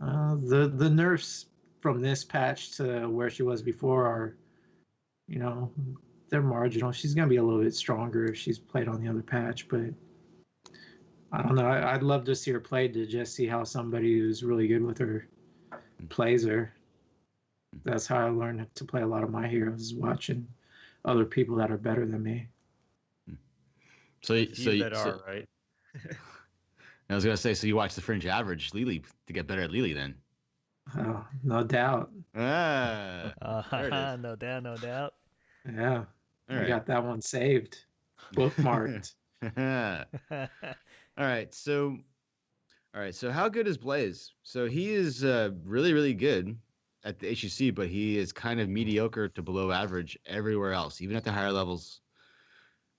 the nerfs from this patch to where she was before are, they're marginal. She's gonna be a little bit stronger if she's played on the other patch, but I don't know. I'd love to see her play to just see how somebody who's really good with her plays her. That's how I learned to play a lot of my heroes, is watching other people that are better than me. So right? I was gonna say, so you watch the Fringe Average Lily to get better at Lily then? Oh, no doubt. There it is. No doubt, no doubt. Yeah, All I right. got that one saved, bookmarked. All right, so how good is Blaze? So he is really, really good at the HUC, but he is kind of mediocre to below average everywhere else, even at the higher levels.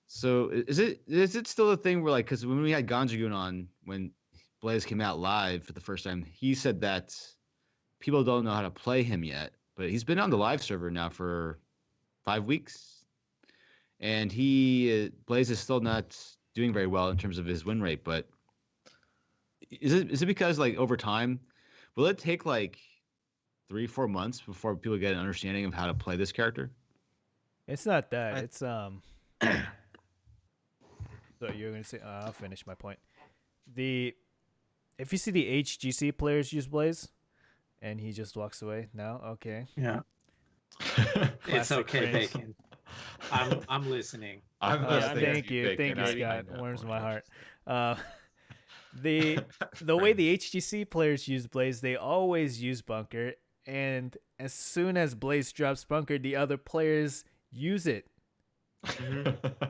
So is it still a thing where, like, because when we had Ganjagoon on, when Blaze came out live for the first time, he said that people don't know how to play him yet, but he's been on the live server now for 5 weeks, and Blaze is still not doing very well in terms of his win rate. But is it because, like, over time, will it take like 3-4 months before people get an understanding of how to play this character? It's not that. It's So you're gonna say? I'll finish my point. If you see the HGC players use Blaze, and he just walks away now, okay. Yeah. It's Classic okay, Fringe. Bacon. I'm listening. I'm listening. Thank you, Bacon. Scott. I know. Warms my heart. The way the HGC players use Blaze, they always use Bunker, and as soon as Blaze drops Bunker, the other players use it.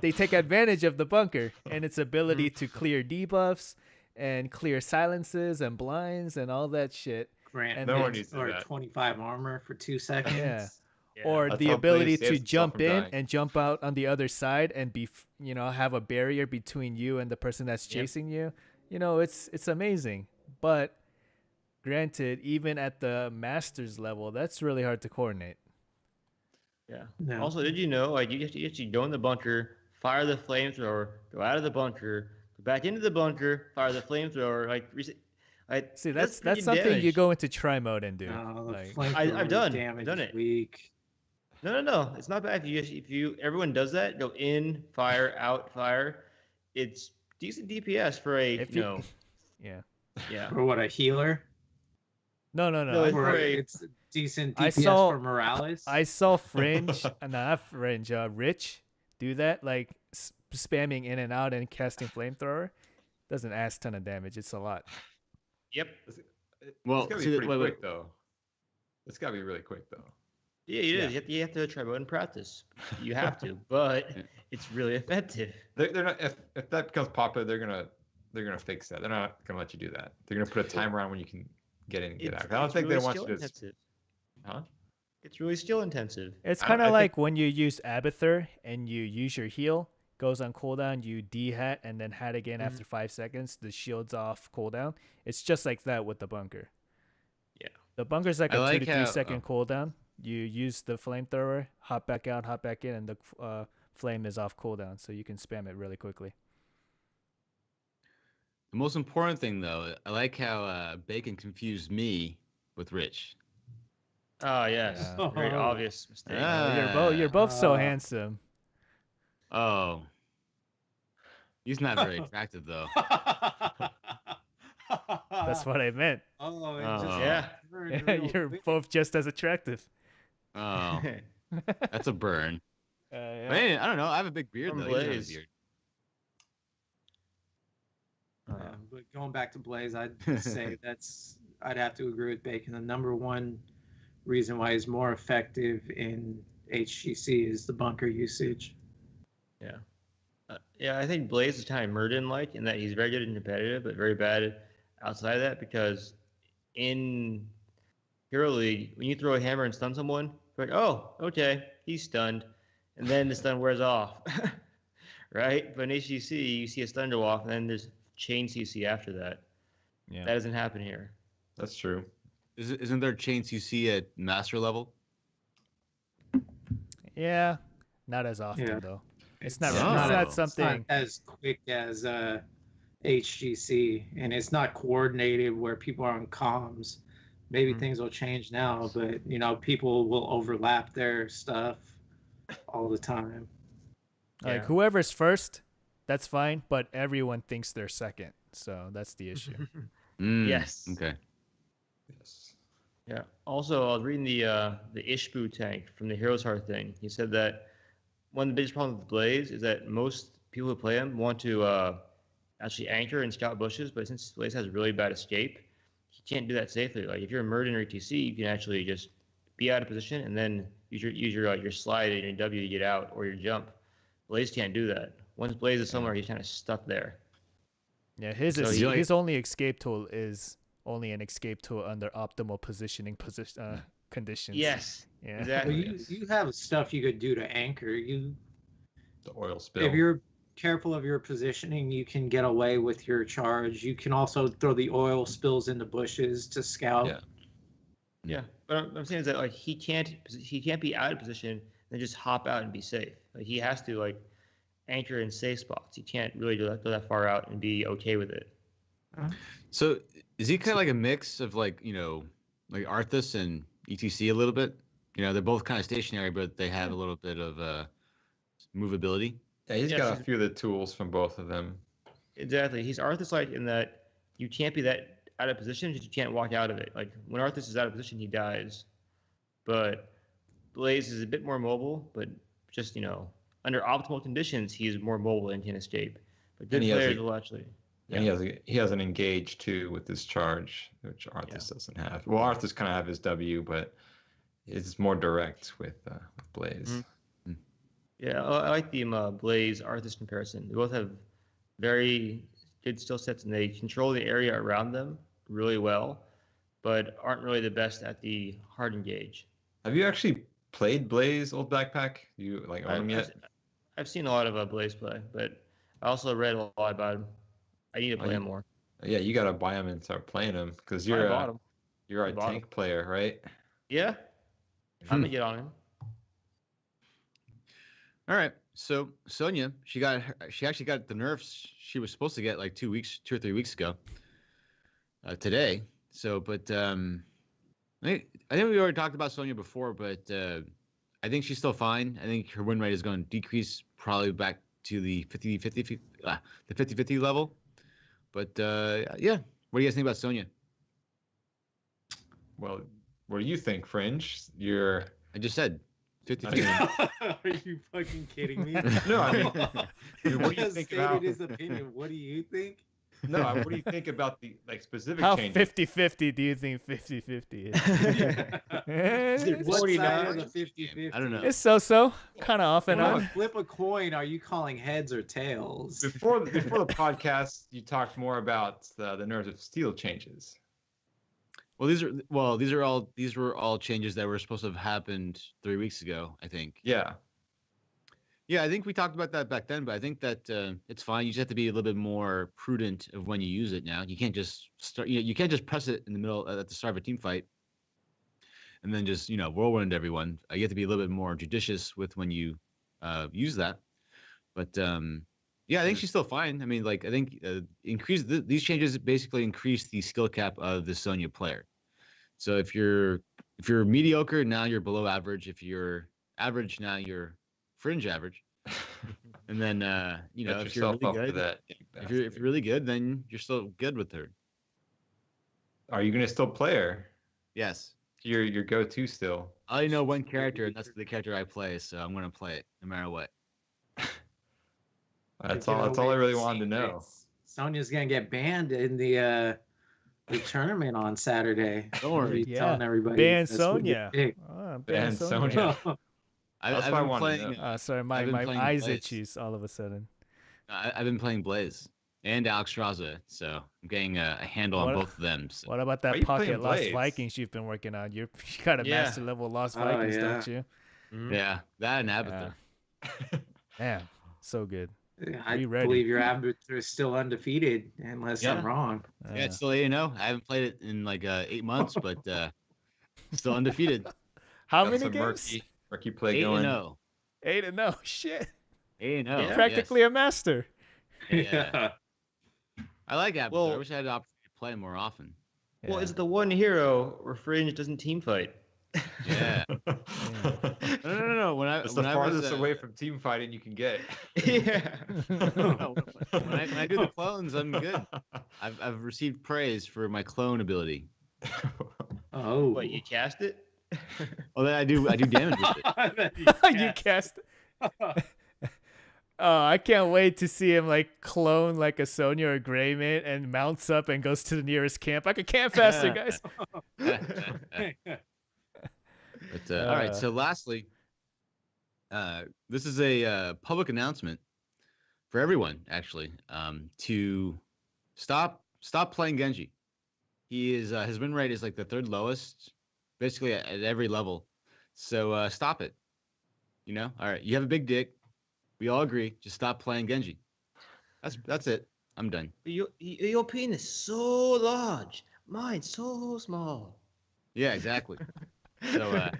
They take advantage of the Bunker and its ability to clear debuffs and clear silences and blinds and all that shit. Grant And No then- one needs or that. 25 armor for 2 seconds. Yeah. Yeah. Or That's the how ability Blaze to saves himself jump from in dying. and jump out on the other side and have a barrier between you and the person that's chasing you. It's amazing. But granted, even at the Masters level, that's really hard to coordinate. Yeah. No. Also, did you know, like, you actually go in the bunker, fire the flamethrower, go out of the bunker, go back into the bunker, fire the flamethrower, See, that's pretty something you damage. go into try mode and do. No, the Like, flamethrower I've done damage is it. weak. No, it's not bad. If you everyone does that, go in, fire, out, fire. It's decent DPS for a If you you- know, yeah. yeah. Or what, a healer? No. No, it's Or great. it's decent I DPS saw- for Morales? I saw Fringe, not Fringe, Rich do that, like spamming in and out and casting flamethrower. Doesn't add a ton of damage. It's a lot. Yep. Well, It's gotta see, be pretty wait. quick though. It's gotta be really quick though. Yeah, it is. You have to try mode and practice. You have to, but it's really effective. They're not. If that becomes popular, they're gonna fix that. They're not gonna let you do that. They're gonna put a timer on when you can get in and get out. I don't think really they want skill you to. intensive. Huh? It's really skill intensive. It's I- kind I of think- like when you use Abathur and you use your heal, goes on cooldown, you D-hat and then hat again after 5 seconds. The shield's off cooldown. It's just like that with the bunker. Yeah. The bunker's like I a like 2 to 3 how- second cooldown. You use the flamethrower, hop back out, hop back in, and the flame is off cooldown, so you can spam it really quickly. The most important thing, though, I like how Bacon confused me with Rich. Oh yes, Yeah. very obvious mistake. You're both so Ah. handsome. Oh. He's not very attractive, though. That's what I meant. Oh, it Oh. just Yeah. turned real You're quick. both just as attractive. Oh, that's a burn. Yeah. But anyway, I don't know. I have a big beard, From though. He doesn't have a Blaze. beard. Yeah, but going back to Blaze, I'd say I'd have to agree with Bacon. The number one reason why he's more effective in HGC is the bunker usage. Yeah, I think Blaze is kind of Murden-like in that he's very good and competitive, but very bad outside of that because in Hero League, when you throw a hammer and stun someone, you're like, oh, okay, he's stunned. And then the stun wears off, right? But in HGC, you see a stun go off, and then there's chain CC after that. Yeah. That doesn't happen here. That's true. Isn't there chains you see at master level? Yeah. Not as often Yeah. though. It's not. Oh. It's not It's not something. as quick as HGC, and it's not coordinated where people are on comms. Maybe Mhm. things will change now, but people will overlap their stuff all the time. Like Yeah. whoever's first, that's fine. But everyone thinks they're second, so that's the issue. Mm, Yes. Okay. Yes. Yeah. Also, I was reading the Ishbu tank from the Heroes Heart thing. He said that one of the biggest problems with Blaze is that most people who play him want to actually anchor and scout bushes, but since Blaze has really bad escape, he can't do that safely. Like if you're a Murden or ETC, you can actually just be out of position and then use your slide and your W to get out or your jump. Blaze can't do that. Once Blaze is somewhere, he's kind of stuck there. Yeah, his So is, he- his only escape tool is only an escape tool under optimal positioning conditions. Yes. Yeah. Well, Exactly. you have stuff you could do to anchor. The oil spill. If you're careful of your positioning, you can get away with your charge. You can also throw the oil spills into bushes to scout. Yeah. Yeah, but I'm saying is that like he can't be out of position and then just hop out and be safe. Like he has to like anchor in safe spots. He can't really go that far out and be okay with it. So is he kind of like a mix of like Arthas and ETC a little bit? They're both kind of stationary, but they have a little bit of movability. Yeah, he's Yeah, got a she's- few of the tools from both of them. Exactly. He's Arthas-like in that you can't be that out of position because you can't walk out of it. Like when Arthas is out of position, he dies. But Blaze is a bit more mobile, but just under optimal conditions, he's more mobile and can escape. But good And he has players a- will actually. And he has an engage too with his charge, which Arthas doesn't have. Well, Arthas kind of have his W, but it's more direct with Blaze. Mhm. Yeah, I like the Blaze Arthas comparison. They both have very good skill sets, and they control the area around them really well, but aren't really the best at the hard engage. Have you actually played Blaze Old Backpack? You like own him yet? I've seen a lot of Blaze play, but I also read a lot about him. I need to play him more. Yeah, you gotta buy him and start playing him because I bought him. you're I a bought tank player, right? Yeah, I'm gonna get on him. All right. So Sonya, she actually got the nerfs she was supposed to get like 2 or 3 weeks ago. Today. So, but I think we already talked about Sonya before, but I think she's still fine. I think her win rate is going to decrease probably back to the 50-50 level. But yeah, what do you guys think about Sonya? Well, what do you think, Fringe? I just said 50-50. Are you fucking kidding me? No, I mean, He what do you just think stated about? his opinion. What do you think? No, what do you think about the specific How changes? 50-50 do you think 50-50 is? What side 49? of the 50-50? I don't know. It's so kind of off and When on. you flip a coin, are you calling heads or tails? Before the podcast, you talked more about the nerves of steel changes. Well, these were all changes that were supposed to have happened 3 weeks ago, I think. Yeah. Yeah, I think we talked about that back then, but I think that it's fine. You just have to be a little bit more prudent of when you use it now. You can't just start. You can't just press it in the middle at the start of a team fight, and then just whirlwind everyone. You have to be a little bit more judicious with when you use that. But yeah, I think she's still fine. I mean, like I think these changes basically increase the skill cap of the Sonya player. So if you're mediocre, now you're below average. If you're average, now you're fringe average. And then if you're really good, if you're really good, then you're still good with her. Are you gonna still play her? Yes. Your go-to still. I only know one character, and that's the character I play, so I'm gonna play it no matter what. That's all I really wanted to know. Sonya's gonna get banned in the tournament on Saturday. Don't worry. He's telling everybody. Ban Sonya. Ban Sonya. I've been playing. Sorry, my eyes itches all of a sudden. I've been playing Blaze and Alex Raza, so I'm getting a handle on both of them. So. What about that pocket Lost Vikings you've been working on? You got a master level Lost Vikings, don't you? Mm-hmm. Yeah, that and Abathur. Man, so good. I believe your Abathur is still undefeated, unless I'm wrong. Yeah, it's still 8-0. I haven't played it in like 8 months, but still undefeated. How many games? Murky play going. 8-0. 8-0. Shit. 8-0. Practically a master. Yeah. I like Abathur. Well, I wish I had the opportunity to play more often. Yeah. Well, it's the one hero where Fringe doesn't team fight. Yeah. No. It's the farthest away from team fighting you can get. Yeah. When I do the clones, I'm good. I've received praise for my clone ability. Oh. What, you cast it? Well, then I do damage with it. You cast it. Oh, I can't wait to see him like clone like a Sonya or Greymane and mounts up and goes to the nearest camp. I could camp faster, guys. But all right. So lastly, this is a public announcement for everyone, actually, to stop playing Genji. He is his win rate is like the third lowest, basically at every level. So stop it. All right. You have a big dick. We all agree. Just stop playing Genji. That's it. I'm done. Your penis is so large. Mine's so small. Yeah, exactly. So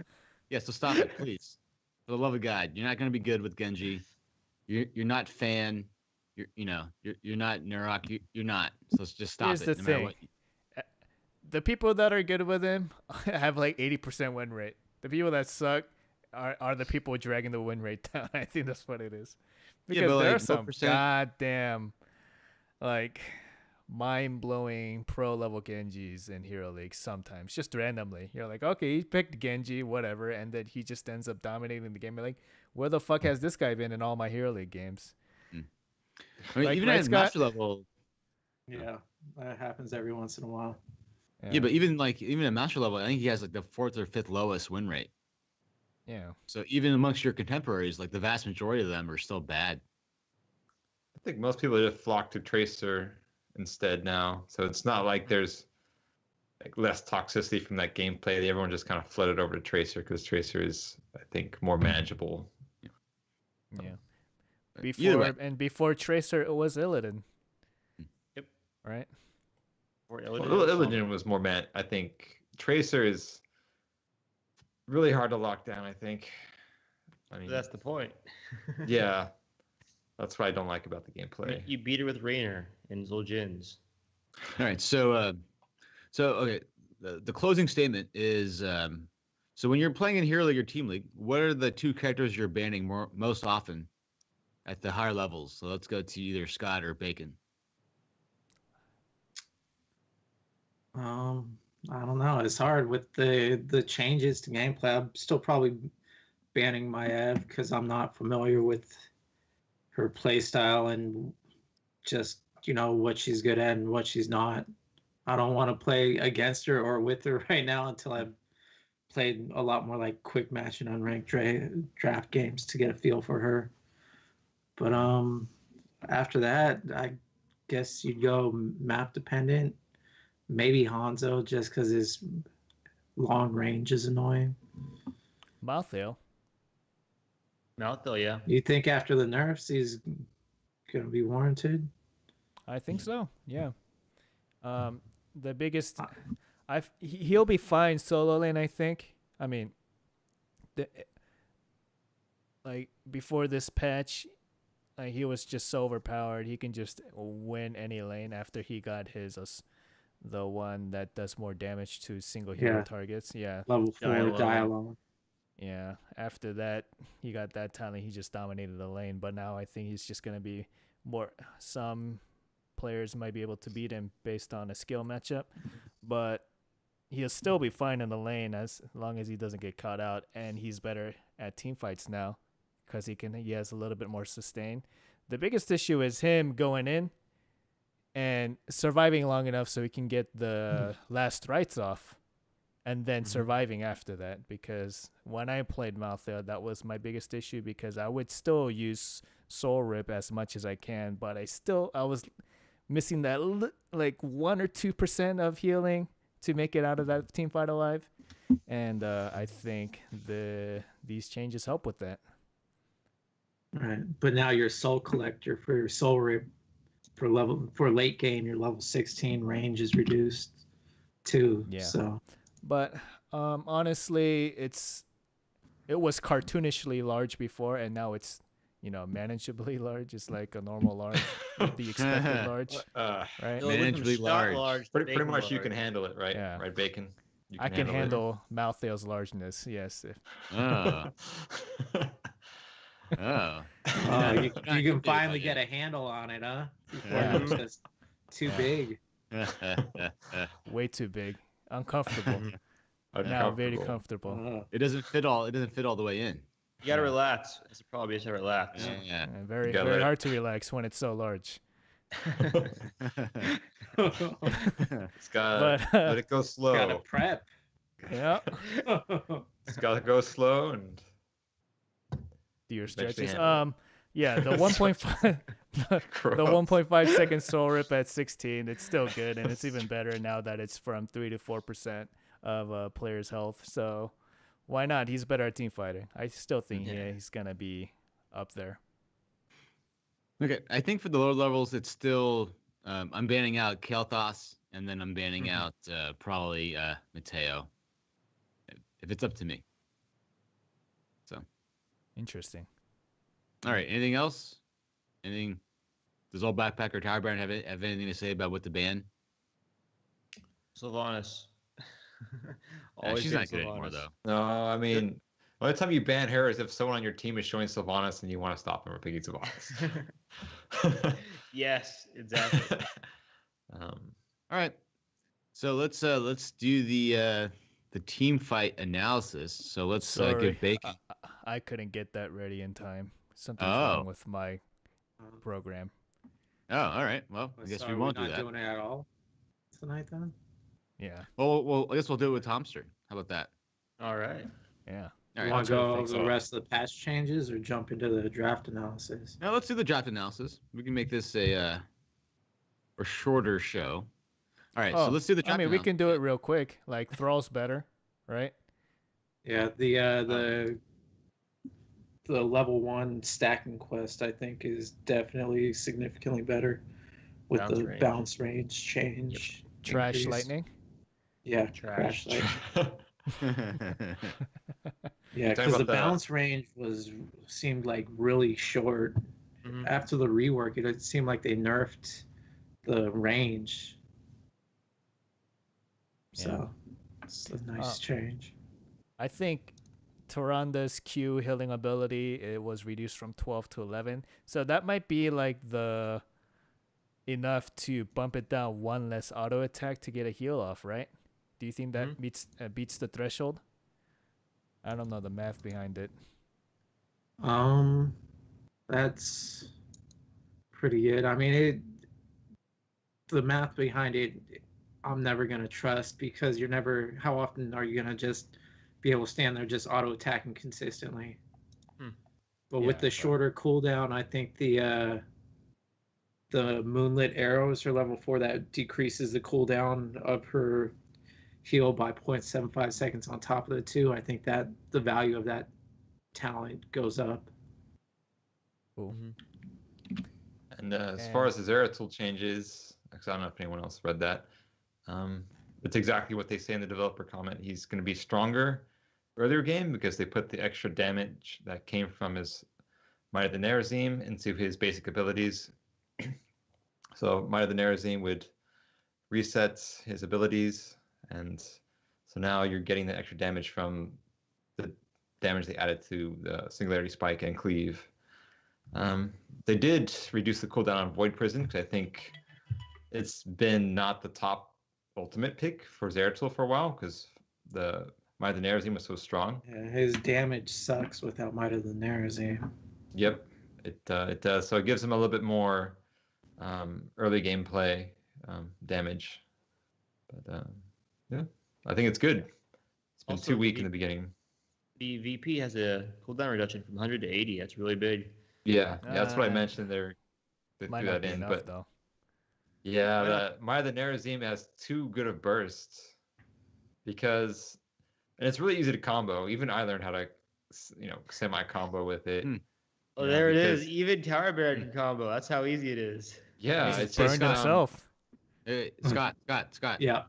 so stop it, please. For the love of God, you're not gonna be good with Genji. You're not fan. You're not Nurok. You're not. So let's just stop Here's it. the No matter thing. what. The people that are good with him have like 80% win rate. The people that suck are the people dragging the win rate down. I think that's what it is. Because there are some goddamn like mind-blowing pro level Genjis in Hero League sometimes, just randomly. You're like, okay, he picked Genji, whatever, and then he just ends up dominating the game. You're like, where the fuck has this guy been in all my Hero League games? I mean, Like, even at master level. Yeah, that happens every once in a while. Yeah, but even at master level, I think he has like the 4th or 5th lowest win rate. Yeah. So even amongst your contemporaries, like the vast majority of them are still bad. I think most people just flock to Tracer instead now. So it's not like there's like less toxicity from that gameplay. Everyone just kind of flooded over to Tracer because Tracer is, I think, more manageable. Yeah. Before Tracer, it was Illidan. Yep. Right. Illidan was more I think Tracer is really hard to lock down. I think. I mean, that's the point. Yeah. That's what I don't like about the gameplay. You beat her with Raynor and Zul'jin's. All right, so okay, the closing statement is so when you're playing in Hero League or Team League, what are the 2 characters you're banning most often at the higher levels? So let's go to either Scott or Bacon. I don't know. It's hard with the changes to gameplay. I'm still probably banning Maev because I'm not familiar with her play style and just what she's good at and what she's not. I don't want to play against her or with her right now until I've played a lot more like quick match and unranked draft games to get a feel for her. But after that, I guess you'd go map dependent. Maybe Hanzo just because his long range is annoying. Malthael. Malthael, yeah. You think after the nerfs he's gonna be warranted? I think so. Yeah. The biggest, he'll be fine solo lane. I think. I mean, the like before this patch, like he was just so overpowered. He can just win any lane after he got his the one that does more damage to single hero targets. Yeah. Level 4 dialogue. Yeah. After that, he got that talent. He just dominated the lane. But now I think he's just gonna be more. Some players might be able to beat him based on a skill matchup, but he'll still be fine in the lane as long as he doesn't get caught out. And he's better at team fights now because he has a little bit more sustain. The biggest issue is him going in and surviving long enough so he can get the last rights off and then surviving after that. Because when I played Malthael, that was my biggest issue, because I would still use Soul Rip as much as I can, but I was missing that like 1 or 2% of healing to make it out of that team fight alive. And I think these changes help with that. Right, but now your Soul Collector for your Soul Rip for late game, your level 16 range is reduced too. Yeah. So, but honestly, it was cartoonishly large before, and now it's manageably large. It's like a normal large, the expected large, right? Manageably large. Pretty much you can handle it, right? Yeah. Right, Bacon. I can handle Malthael's largeness. Yes. Oh. Oh. you can finally get a handle on it, huh? Before it was just too big. Way too big. Uncomfortable. Now very comfortable. It doesn't fit all the way in. You gotta relax. That's the problem. You just gotta relax. Yeah. And very hard to relax when it's so large. It's gotta let it go slow. Gotta prep. Yeah. It's gotta go slow and Do your eventually stretches. handle Yeah, the 1.5 the 1.5 second soul rip at 16, it's still good, and it's even better now that it's from 3 to 4% of a player's health. So why not? He's better at team fighting. I still think he's gonna be up there. Okay, I think for the lower levels, it's still I'm banning out Kel'Thas, and then I'm banning out probably Mateo, if it's up to me. So Interesting. all right, anything else? Anything? Does Old Backpacker Tower Baron have anything to say about what to ban? Sylvanas. She's not good anymore, though. No, I mean, by the time you ban her is if someone on your team is showing Sylvanas and you want to stop them from picking Sylvanas. Yes, exactly. All right, so let's do the team fight analysis. So let's give Bacon. I couldn't get that ready in time. Something's wrong with my program. Oh, all right. Well, I guess we won't do that. Not doing it at all tonight, then. Yeah. Well, I guess we'll do it with Tomster. How about that? All right. Yeah. All You right. want to go over the rest of the patch changes or jump into the draft analysis? Now let's do the draft analysis. We can make this a shorter show. All right. So let's do the draft. I mean, we can do it real quick. Like Thrall's better, right? Yeah, the level 1 stacking quest I think is definitely significantly better with Bounce the range. bounce range change. Trash increase. lightning. Yeah, Trash. lightning. Yeah, Talking because the about bounce range seemed like really short. Mhm. After the rework, it seemed like they nerfed the range. So it's a nice change. I think Tyranda's Q healing ability, it was reduced from 12 to 11. So that might be like the enough to bump it down one less auto attack to get a heal off, right? Do you think that beats the threshold? I don't know the math behind it. That's pretty good. I mean, the math behind it, I'm never gonna trust, because how often are you gonna just be able to stand there just auto attacking consistently? But with the shorter cooldown, I think the Moonlit Arrows are level 4 that decreases the cooldown of her heal by 0.75 seconds on top of the 2. I think that the value of that talent goes up. Cool. And as far as the Zeratul changes, because I don't know if anyone else read that, it's exactly what they say in the developer comment. He's going to be stronger earlier game because they put the extra damage that came from his Might of the Nerazim into his basic abilities. So Might of the Nerazim would reset his abilities, and so now you're getting the extra damage from the damage they added to the Singularity Spike and Cleave. They did reduce the cooldown on Void Prison because I think it's been not the top ultimate pick for Zeratul for a while because the Might of the Nerazim was so strong. Yeah, his damage sucks without Might of the Nerazim. Yep, it does. So it gives him a little bit more early gameplay damage. But yeah, I think it's good. It's been Also, too weak in the beginning. The VP has a cooldown reduction from 100 to 80. That's really big. Yeah, that's what I mentioned there. They Might threw not that be in, enough but though. yeah, the Might of the Nerazim has too good of bursts because, and it's really easy to combo. Even I learned how to, semi-combo with it. Oh, there it is. Even Tower Baron can combo. That's how easy it is. Yeah, He's it's burned just himself. Scott. Yeah.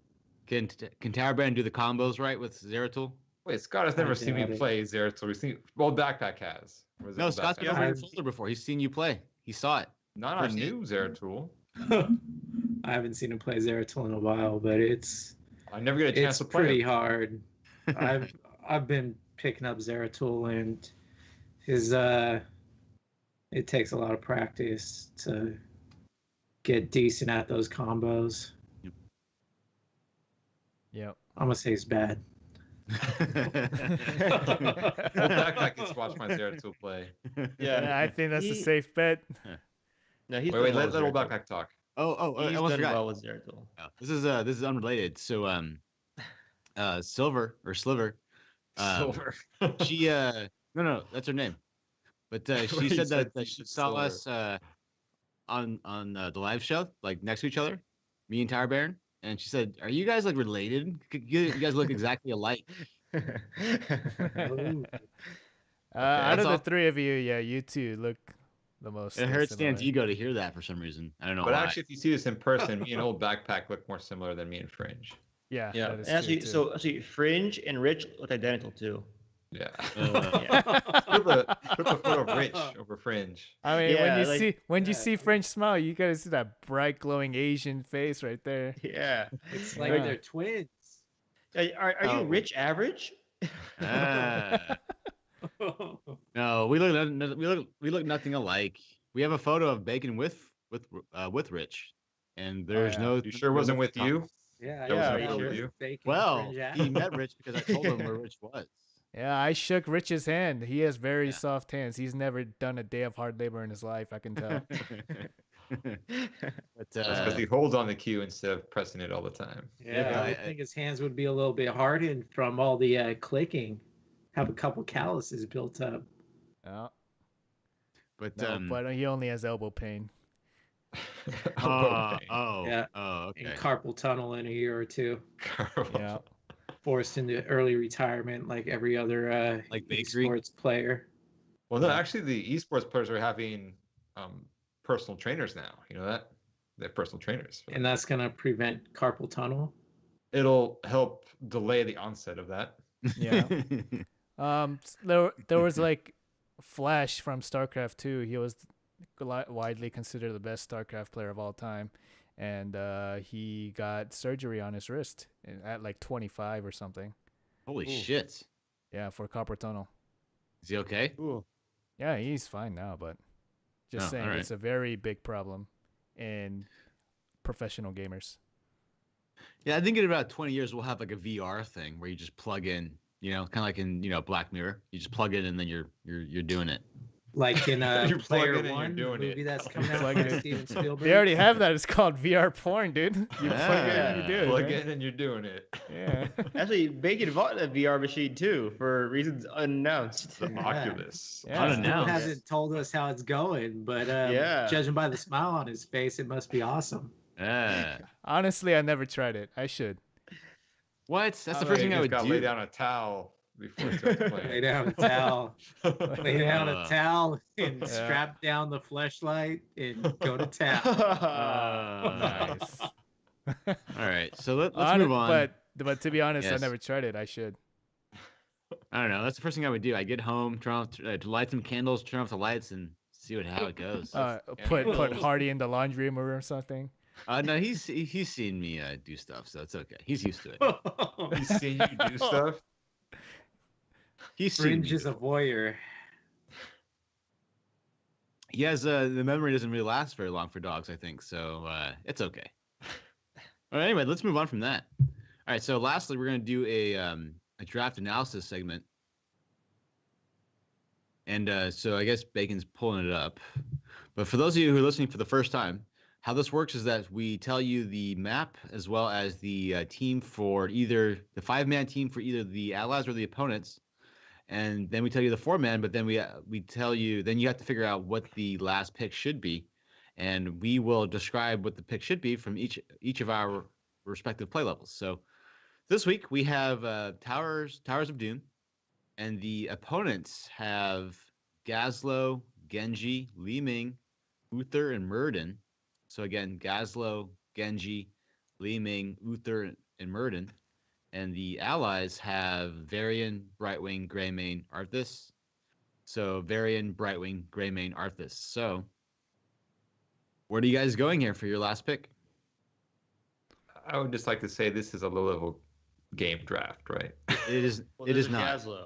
Can Tower Baron do the combos right with Zeratul? Wait, Scott has never I seen me doubt it. play Zeratul. Backpack has. Or is it No, Old Scott's Backpack? been over your I've- folder before. He's seen you play. He saw it. Not on new Zeratul. I haven't seen him play Zeratul in a while, but it's I never get a chance it's to play pretty him. hard. I've been picking up Zeratul, and his it takes a lot of practice to get decent at those combos. Yep. I'm gonna say it's bad. Old Backpack gets to watch my Zeratul play. Yeah, I think that's a He- safe bet. No, he's Wait, done well let Old with Zeratul. Backpack talk. I He's almost done forgot. well with Zeratul. Oh, this is unrelated. So Silver or Sliver, Silver. she no, that's her name. But she Wait, said that, you she said saw Silver. us on the live show, like next to each other, me and Tower Baron, and she said, "Are you guys like related? You guys look exactly alike." Ooh. Out that's of the all. three of you, yeah, you two look the most. It hurts similar. Stan's ego to hear that for some reason. I don't know But why. actually, if you see this in person, me and Old Backpack look more similar than me and Fringe. Yeah, Yeah, that is and actually, true, too. actually, Fringe and Rich look identical too. Yeah. Yeah. Put the photo of Rich over Fringe. I mean, Yeah, when you yeah. see French smile, you gotta see that bright, glowing Asian face right there. Yeah. It's like Yeah. they're twins. Are Oh. you Rich average? Ah. No, we look nothing alike. We have a photo of Bacon with Rich, and there's yeah. no. You sure it wasn't with you? Yeah, That was yeah, me that too. was fake and Well, Fringe ass. he met Rich because I told him where Rich was. Yeah, I shook Rich's hand. He has very Yeah. soft hands. He's never done a day of hard labor in his life. I can tell. But That's because he holds on the cue instead of pressing it all the time. Yeah, I I- think his hands would be a little bit hardened from all the clicking. Have a couple calluses built up. Yeah. but No, but he only has elbow pain. Elbow pain. Yeah. okay. In carpal tunnel in a year or two. Yeah. Forced into early retirement like every other Like bakery? esports player. Well, no, actually, the esports players are having personal trainers now. You know that? They have personal trainers. And that's going to prevent carpal tunnel. It'll help delay the onset of that. Yeah. There was like Flash from StarCraft 2. He was widely considered the best StarCraft player of all time, and he got surgery on his wrist at like 25 or something. Holy shit! Yeah, for carpal tunnel. Is he okay? Ooh. Yeah, he's fine now, but just Oh, saying alright. it's a very big problem in professional gamers. Yeah, I think in about 20 years we'll have like a VR thing where you just plug in, kind of like in Black Mirror. You just plug in and then you're doing it. Like in You plug Player it in, you're One, the doing movie it. that's coming out Plug by it in. Steven Spielberg. They already have that. It's called VR porn, dude. You plug it in and you do it. Plug right? in and you're doing it. Yeah. Actually, Bacon bought a VR machine too for reasons unannounced. The Yeah. Oculus. Yeah. Still Unannounced. hasn't told us how it's going, but Yeah. judging by the smile on his face, it must be awesome. Honestly, I never tried it. I should. What? That's the Oh, first you thing I just would gotta do. lay down a towel before it starts Lay playing. down a towel. Lay down a Uh, towel and Yeah. strap down the fleshlight and go to town. Nice. All right, so let's move on. But to be honest, I Yes. never tried it. I should. I don't know. That's the first thing I would do. I get home, turn off, light some candles, turn off the lights, and see how it goes. Put Hardy in the laundry room or something. No, he's seen me do stuff, so it's okay. He's used to it. He's seen you do stuff. He's seen Fringe me is do a it. voyeur. He has the memory doesn't really last very long for dogs, I think, so it's okay. All right, anyway, let's move on from that. All right, so lastly, we're gonna do a draft analysis segment, and so I guess Bacon's pulling it up. But for those of you who are listening for the first time, how this works is that we tell you the map as well as the team for either the 5-man team for either the allies or the opponents, and then we tell you the 4-man. But then we tell you, then you have to figure out what the last pick should be, and we will describe what the pick should be from each of our respective play levels. So this week we have Towers of Doom, and the opponents have Gazlo, Genji, Li Ming, Uther, and Murden. So again, Gazlo, Genji, Li Ming, Uther, and Murden. And the allies have Varian, Brightwing, Greymane, Arthas. So Varian, Brightwing, Greymane, Arthas. So where are you guys going here for your last pick? I would just like to say this is a low-level game draft, right? It is. Well, it there's is not. Gazlo.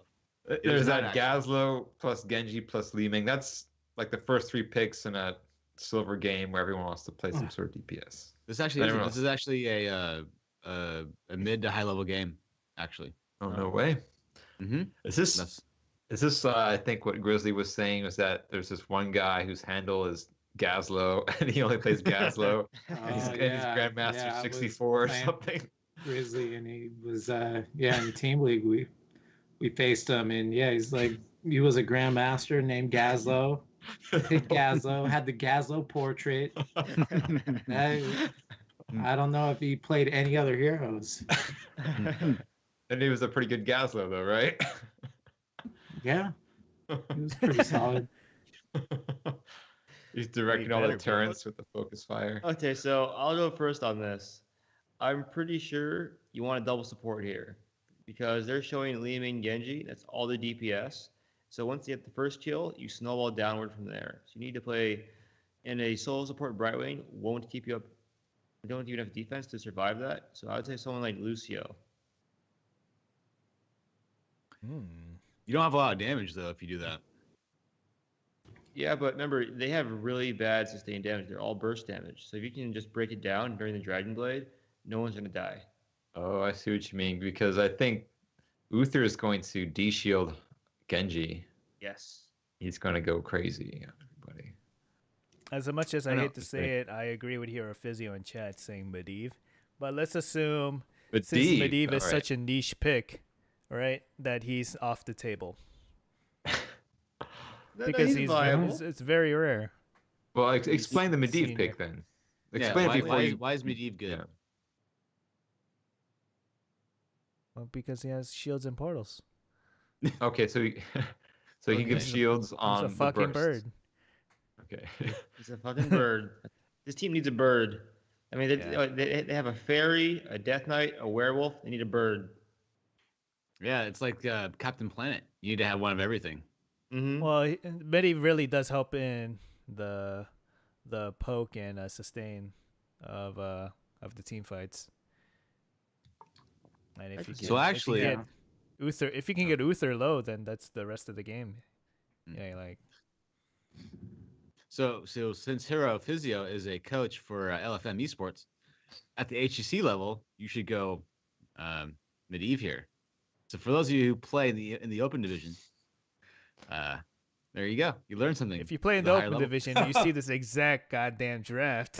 There's not that Gazlo plus Genji plus Li Ming. That's like the first 3 picks in a silver game where everyone wants to play some sort of DPS. This actually Anyone this is actually a mid to high level game, actually. Oh, no way. Mm-hmm. Is this That's I think what Grizzly was saying was that there's this one guy whose handle is Gazlo and he only plays Gazlo and he's Grandmaster 64 or playing something. Grizzly, and he was in team league we faced him, and he was a grandmaster named Gazlo. Picked Gazlo, had the Gazlo portrait. I don't know if he played any other heroes. And he was a pretty good Gazlo though, right? Yeah, he was pretty solid. He's directing all the turrets with the focus fire. Okay, so I'll go first on this. I'm pretty sure you want a double support here because they're showing Li Ming Genji. That's all the DPS. So once you get the first kill, you snowball downward from there. So you need to play in a solo support Brightwing. Won't keep you up. Don't even have defense to survive that. So I would say someone like Lucio. You don't have a lot of damage though if you do that. Yeah, but remember, they have really bad sustained damage. They're all burst damage. So if you can just break it down during the Dragon Blade, no one's going to die. Oh, I see what you mean, because I think Uther is going to de-shield Genji. Yes. He's going to go crazy on everybody. As much as I know, hate to say it, I agree with Hero Physio in chat saying Medivh. But let's assume But since Dave, Medivh is all right. such a niche pick, right, that he's off the table. Because he's it's very rare. Well, explain the Medivh senior. pick then. Yeah, Explain it before why is Medivh good? Yeah. Well, because he has shields and portals. Okay, so he gives shields on He's a fucking the burst. bird. Okay. He's a fucking bird. This team needs a bird. I mean, they have a fairy, a death knight, a werewolf. They need a bird. Yeah, it's like Captain Planet. You need to have one of everything. Mm-hmm. Well, Medivh really does help in the poke and sustain of the team fights. And if you can, So actually, if you can get Uther low, then that's the rest of the game. Yeah, like. So since Hero Physio is a coach for LFM Esports, at the HEC level, you should go Medivh here. So for those of you who play in the open division, there you go. You learn something. If you play in the open division, you see this exact goddamn draft.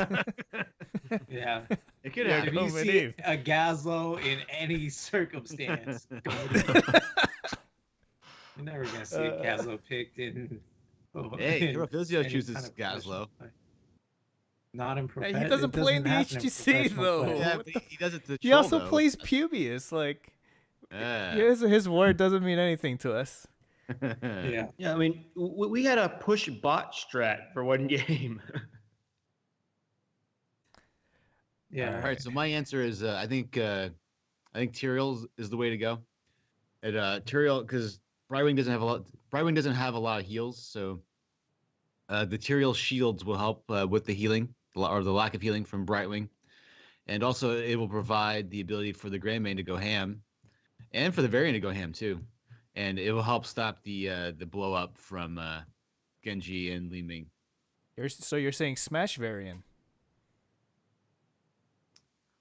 Yeah. It could Yeah, happen. if you see a Gazlo in any circumstance, go with it. You're never gonna see a Gazlo picked in. Hey, Hero Physio any chooses kind of Gazlo. professional play. Not in He professional. doesn't play in the HGC though. Yeah, but he does it to He troll, also though. plays Pubius. Like, his word doesn't mean anything to us. Yeah. Yeah, I mean, we had a push bot strat for one game. Yeah. All right, so my answer is I think Tyrael is the way to go. And Tyrael, because Brightwing doesn't have a lot. Brightwing doesn't have a lot of heals, so the Tyrael shields will help with the healing or the lack of healing from Brightwing, and also it will provide the ability for the Greymane to go ham, and for the Variant to go ham too, and it will help stop the blow up from Genji and Li Ming. So you're saying Smash Variant?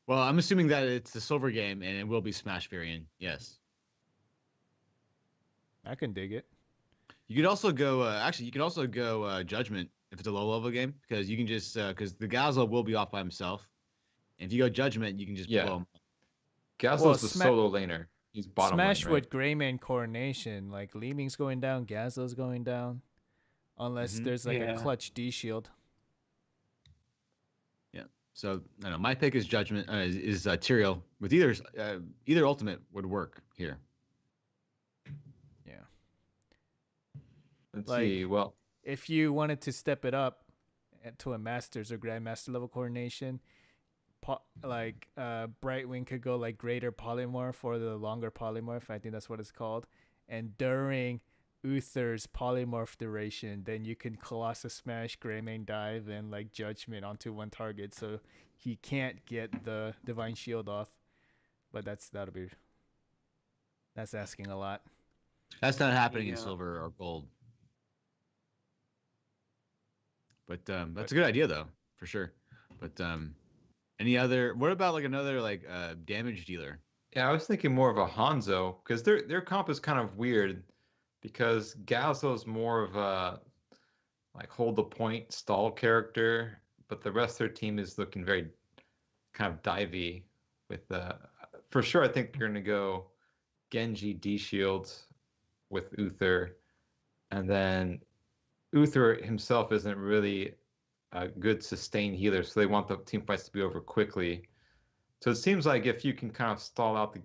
Well, I'm assuming that it's the silver game and it will be Smash Variant. Yes. I can dig it. You could also go. Actually, you could also go Judgment if it's a low level game because you can just because the Gazelle will be off by himself. And if you go Judgment, you can just blow him. Gazlo's the solo laner. He's bottom Smash lane, right? with Greymane coronation, like Li Ming's going down, Gazlo's going down, unless there's like a clutch D shield. Yeah. So I don't know. My pick is Judgment. Is Tyrael with either ultimate would work here. Yeah. Let's Like, see. Well, if you wanted to step it up to a Masters or Grandmaster level coordination, Brightwing could go like Greater Polymorph or the longer Polymorph. I think that's what it's called. And during Uther's Polymorph duration, then you can Colossus Smash, Greymane Dive, and like Judgment onto one target, so he can't get the Divine Shield off. But that's asking a lot. That's not happening in silver or gold. But that's a good idea though, for sure. But any other? What about like another like damage dealer? yeah, I was thinking more of a Hanzo because their comp is kind of weird because Gazlo's more of a like hold the point stall character, but the rest of their team is looking very kind of divey with for sure I think you're gonna go Genji D shields with Uther, and then Uther himself isn't really a good sustained healer, so they want the team fights to be over quickly. So it seems like if you can kind of stall out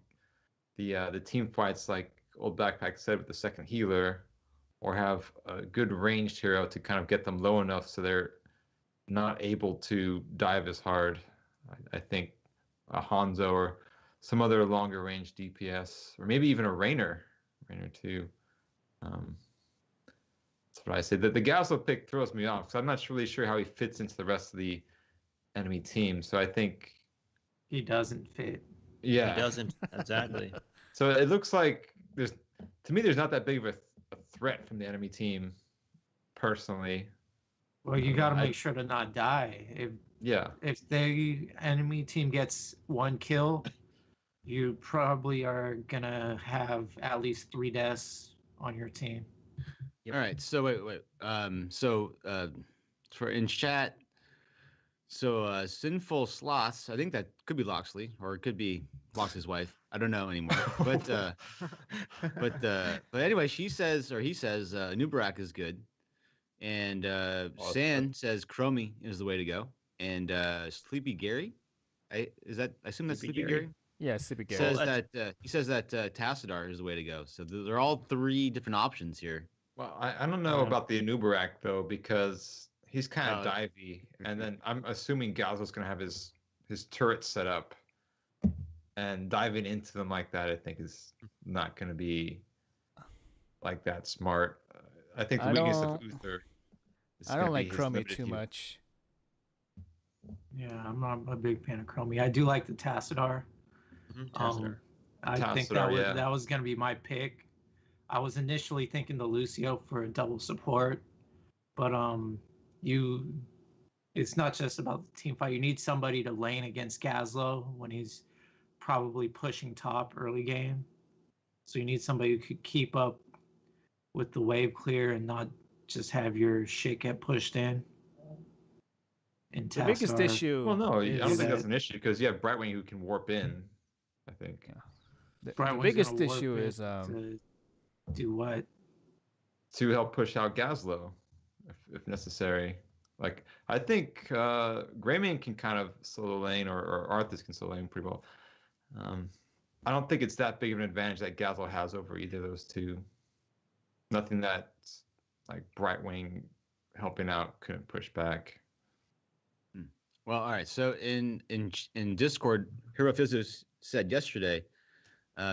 the team fights, like old Backpack said, with the second healer, or have a good ranged hero to kind of get them low enough so they're not able to dive as hard. I think a Hanzo or some other longer range DPS, or maybe even a Raynor too. That's what I say. The Gazlo pick throws me off because I'm not really sure how he fits into the rest of the enemy team. So I think he doesn't fit. Yeah, He doesn't. Exactly. So it looks like there's not that big of a threat from the enemy team, personally. Well, you got to make sure to not die. If the enemy team gets one kill, you probably are gonna have at least 3 deaths on your team. All right. So wait. For in chat. So Sinful Sloths. I think that could be Loxley, or it could be Loxley's wife. I don't know anymore. But anyway, he says Nubarak is good, and San says Chromie is the way to go, and Sleepy Gary. I assume that's Sleepy Gary. Yeah, Sleepy Gary. He says that Tassadar is the way to go. So they're all 3 different options here. Well, I don't know about the Anubarak though, because he's kind of divey, and then I'm assuming Gazlo's gonna have his turret set up, and diving into them like that, I think is not gonna be like that smart. I think the weakness of Uther is I don't like Chromie too much. Yeah, I'm not a big fan of Chromie. I do like the Tassadar. Tassadar. I think that was gonna be my pick. I was initially thinking the Lucio for a double support, but it's not just about the team fight. You need somebody to lane against Gazlo when he's probably pushing top early game. So you need somebody who could keep up with the wave clear and not just have your shit get pushed in. The biggest issue. Well, no, I don't think that's an issue because you have Brightwing who can warp in. I think. Yeah. The biggest issue is to do what? To help push out Gazlo, if necessary. Like I think Greymane can kind of solo lane, or Arthas can solo lane pretty well. I don't think it's that big of an advantage that Gazelle has over either of those two. Nothing that's like Brightwing helping out couldn't push back. Well, all right. So in Discord, Hero Physics said yesterday,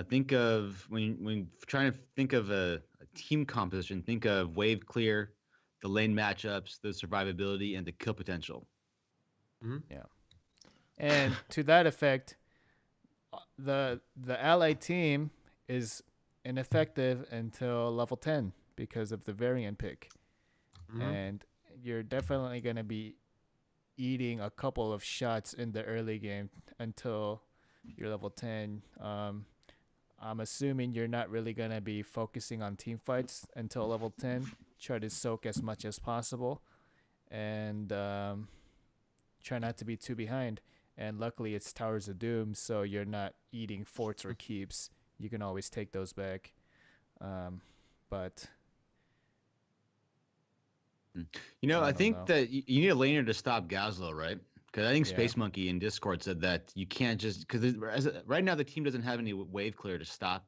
think of when trying to think of a team composition, think of wave clear, the lane matchups, the survivability, and the kill potential. Yeah. And to that effect, the ally team is ineffective until level 10 because of the variant pick. And you're definitely going to be eating a couple of shots in the early game until you're level 10. I'm assuming you're not really going to be focusing on team fights until level 10. Try to soak as much as possible and try not to be too behind. And luckily it's Towers of Doom, so you're not eating forts or keeps. You can always take those back. But I think that you need a laner to stop Gazlo, right? Because I think Space Monkey in Discord said that you can't just because right now the team doesn't have any wave clear to stop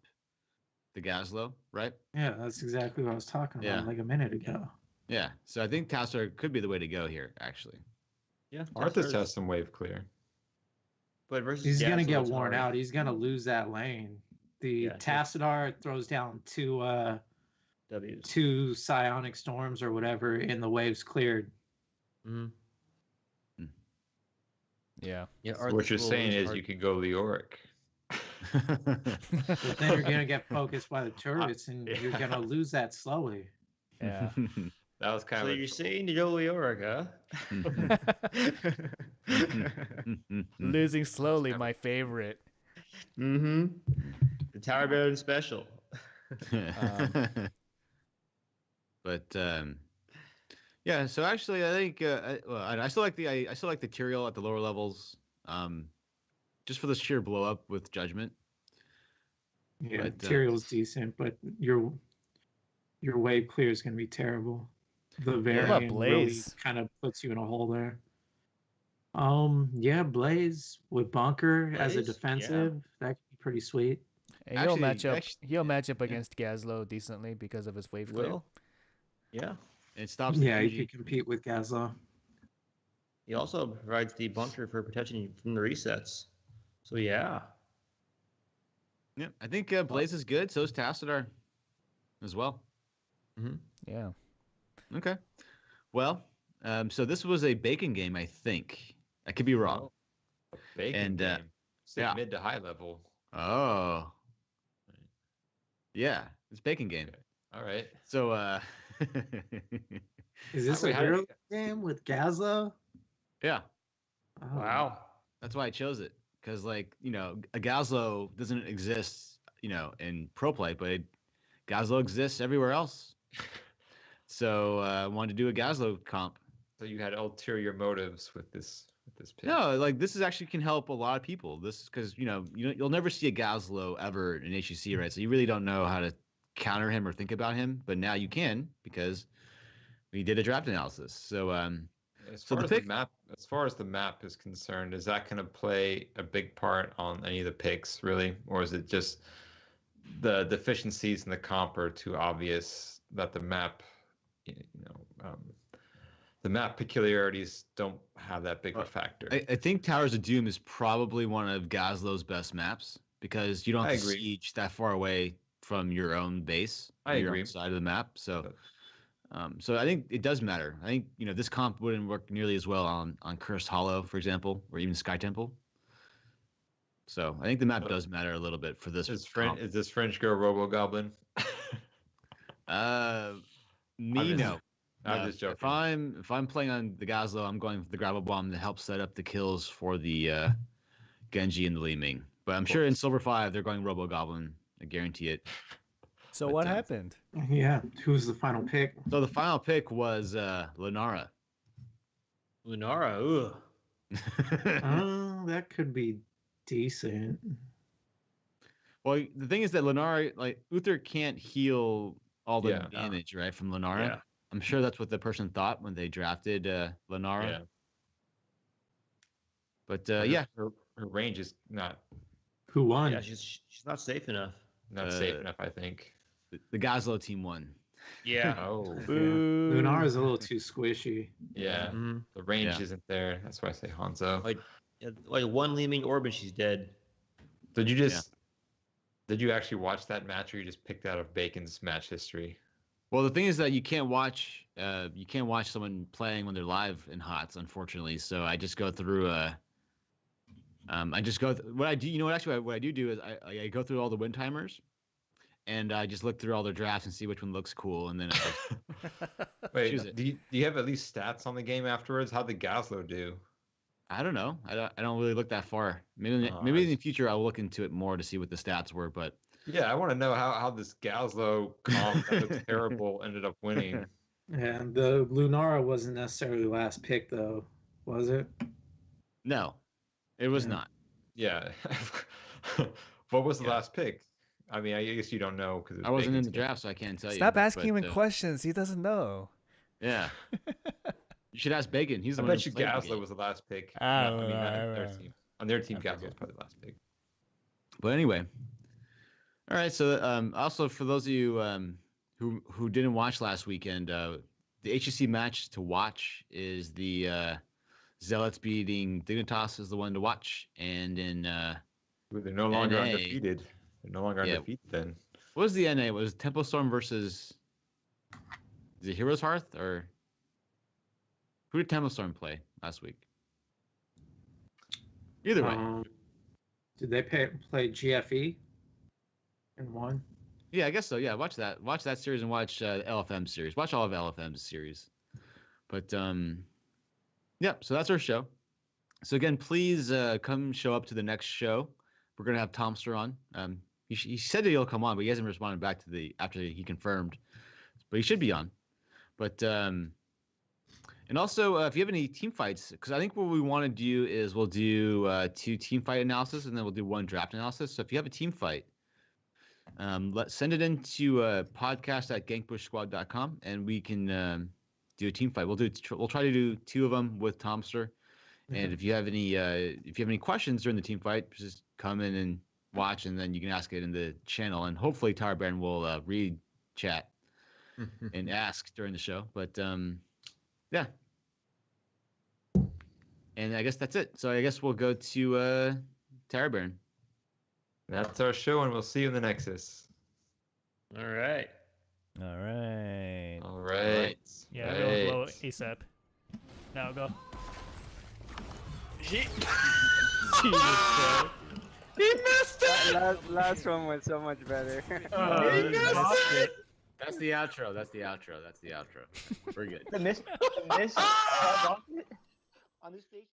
the Gazlo, right? Yeah, that's exactly what I was talking about like a minute ago. Yeah, so I think Tassadar could be the way to go here, actually. Yeah, Arthas has some wave clear. But versus He's gonna Gazelle, get it's worn hard. out. He's gonna lose that lane. The Tassadar throws down two psionic storms or whatever, and the waves cleared. Yeah. So what you're saying is you could go Leoric. But then you're gonna get focused by the turrets, and you're gonna lose that slowly. Yeah. That was kind So of. you're saying to go Leoric, huh? Losing slowly, my favorite. The Tower Baron special. But yeah, so actually, I think I still like the Tyrael at the lower levels, just for the sheer blow up with Judgment. Yeah, But, Tyrael's decent, but your wave clear is gonna be terrible. The variant really kind of puts you in a hole there. Yeah, Blaze with Bunker as a defensive, that could be pretty sweet. And he'll match up against Gazlo decently because of his wave clear. Yeah. It stops. Yeah, he could compete with Gazlo. He also provides the bunker for protection from the resets. So yeah. Yeah, I think Blaze is good. So is Tassadar as well. Yeah. Okay. Well, so this was a bacon game, I think. I could be wrong. A bacon game. Mid to high level. Oh. Yeah, it's bacon game. Okay. All right. So is this a hero game with Gazlo? Yeah. Oh. Wow. That's why I chose it. Because a Gazlo doesn't exist, in pro play, but Gazlo exists everywhere else. So I wanted to do a Gazlo comp. So you had ulterior motives with this pick. No, this is actually can help a lot of people. This is because you'll never see a Gazlo ever in HUC, right? So you really don't know how to counter him or think about him, but now you can because we did a draft analysis. So as far as the map is concerned, is that going to play a big part on any of the picks, really, or is it just the deficiencies in the comp are too obvious that the map, the map peculiarities don't have that big of a factor? I think Towers of Doom is probably one of Gazlo's best maps because you don't have to siege that far away from your own base. I agree. Own side of the map, so. So I think it does matter. I think this comp wouldn't work nearly as well on Cursed Hollow, for example, or even Sky Temple. So I think the map does matter a little bit for this. Is this French girl Robo Goblin? No. I'm just joking. If I'm playing on the Gazlo, I'm going for the Gravel Bomb to help set up the kills for the Genji and the Li Ming. But I'm sure in Silver 5 they're going Robo Goblin. I guarantee it. So what happened? Yeah, who's the final pick? So the final pick was Lunara. Lunara, that could be decent. Well, the thing is that Lunara, Uther can't heal all the damage, right, from Lunara. Yeah. I'm sure that's what the person thought when they drafted Lunara. Yeah. But her range is not Who won? Yeah, she's not safe enough. Not safe enough, I think. The Gazlo team won. Yeah. Oh, Boo. Lunara's a little too squishy. yeah. Mm-hmm. The range Yeah. isn't there. That's why I say Hanzo. Like one Leeming Orb and she's dead. Did you actually watch that match, or you just picked out of Bacon's match history? Well, the thing is that you can't watch someone playing when they're live in HOTS, unfortunately. So I just go through what I do. You know what? Actually, what I do is I go through all the win timers, and I just look through all their drafts and see which one looks cool, and then I just Wait, choose it. do you have at least stats on the game afterwards? How'd the Gazlo do? I don't know. I don't really look that far. Maybe Oh, in the future I'll look into it more to see what the stats were. But Yeah, I want to know how this Gazlo comp that looks terrible ended up winning. And the Lunara wasn't necessarily last pick, though, was it? no, it was Yeah. not. Yeah. What was the Yeah. last pick? I mean, I guess you don't know because I wasn't in the draft, so I can't tell you. Stop asking but, him questions. He doesn't know. Yeah. You should ask Bacon. He's the I one. bet who you played the Gazlo game. was the last pick. I No, don't know, not I on don't their know. team. On their team, I Gazlo forget. was probably the last pick. But anyway, all right. So also for those of you who didn't watch last weekend, the HCC match to watch is the Zealots beating Dignitas is the one to watch, and in Ooh, they're no longer NA. undefeated. They're no longer Yeah. undefeated then. what was the NA? Was it Tempo Storm versus is it Heroes Hearth or who did Tempo Storm play last week? Either way, Did they play GFE and won? yeah, I guess so. Yeah, watch that series and watch LFM series. Watch all of LFM's series. But yeah, so that's our show. So again, please come show up to the next show. We're gonna have Tomster on. He said that he'll come on, but he hasn't responded back to after he confirmed. But he should be on. But and also if you have any team fights, because I think what we want to do is we'll do 2 team fight analysis and then we'll do 1 draft analysis. So if you have a team fight, send it into podcast@gankbushsquad.com and we can do a team fight. We'll try to do 2 of them with Tomster. And if you have any questions during the team fight, just come in and watch, and then you can ask it in the channel. And hopefully, Tyler Brand will read chat and ask during the show. But yeah, and I guess that's it. So I guess we'll go to Tyler Brand. That's our show, and we'll see you in the Nexus. All right. All right. All right. Yeah, Right. go ASAP. Now go. Jesus Christ. He missed it! Last one was so much better. He missed it. That's the outro. We're good. the miss on this stage.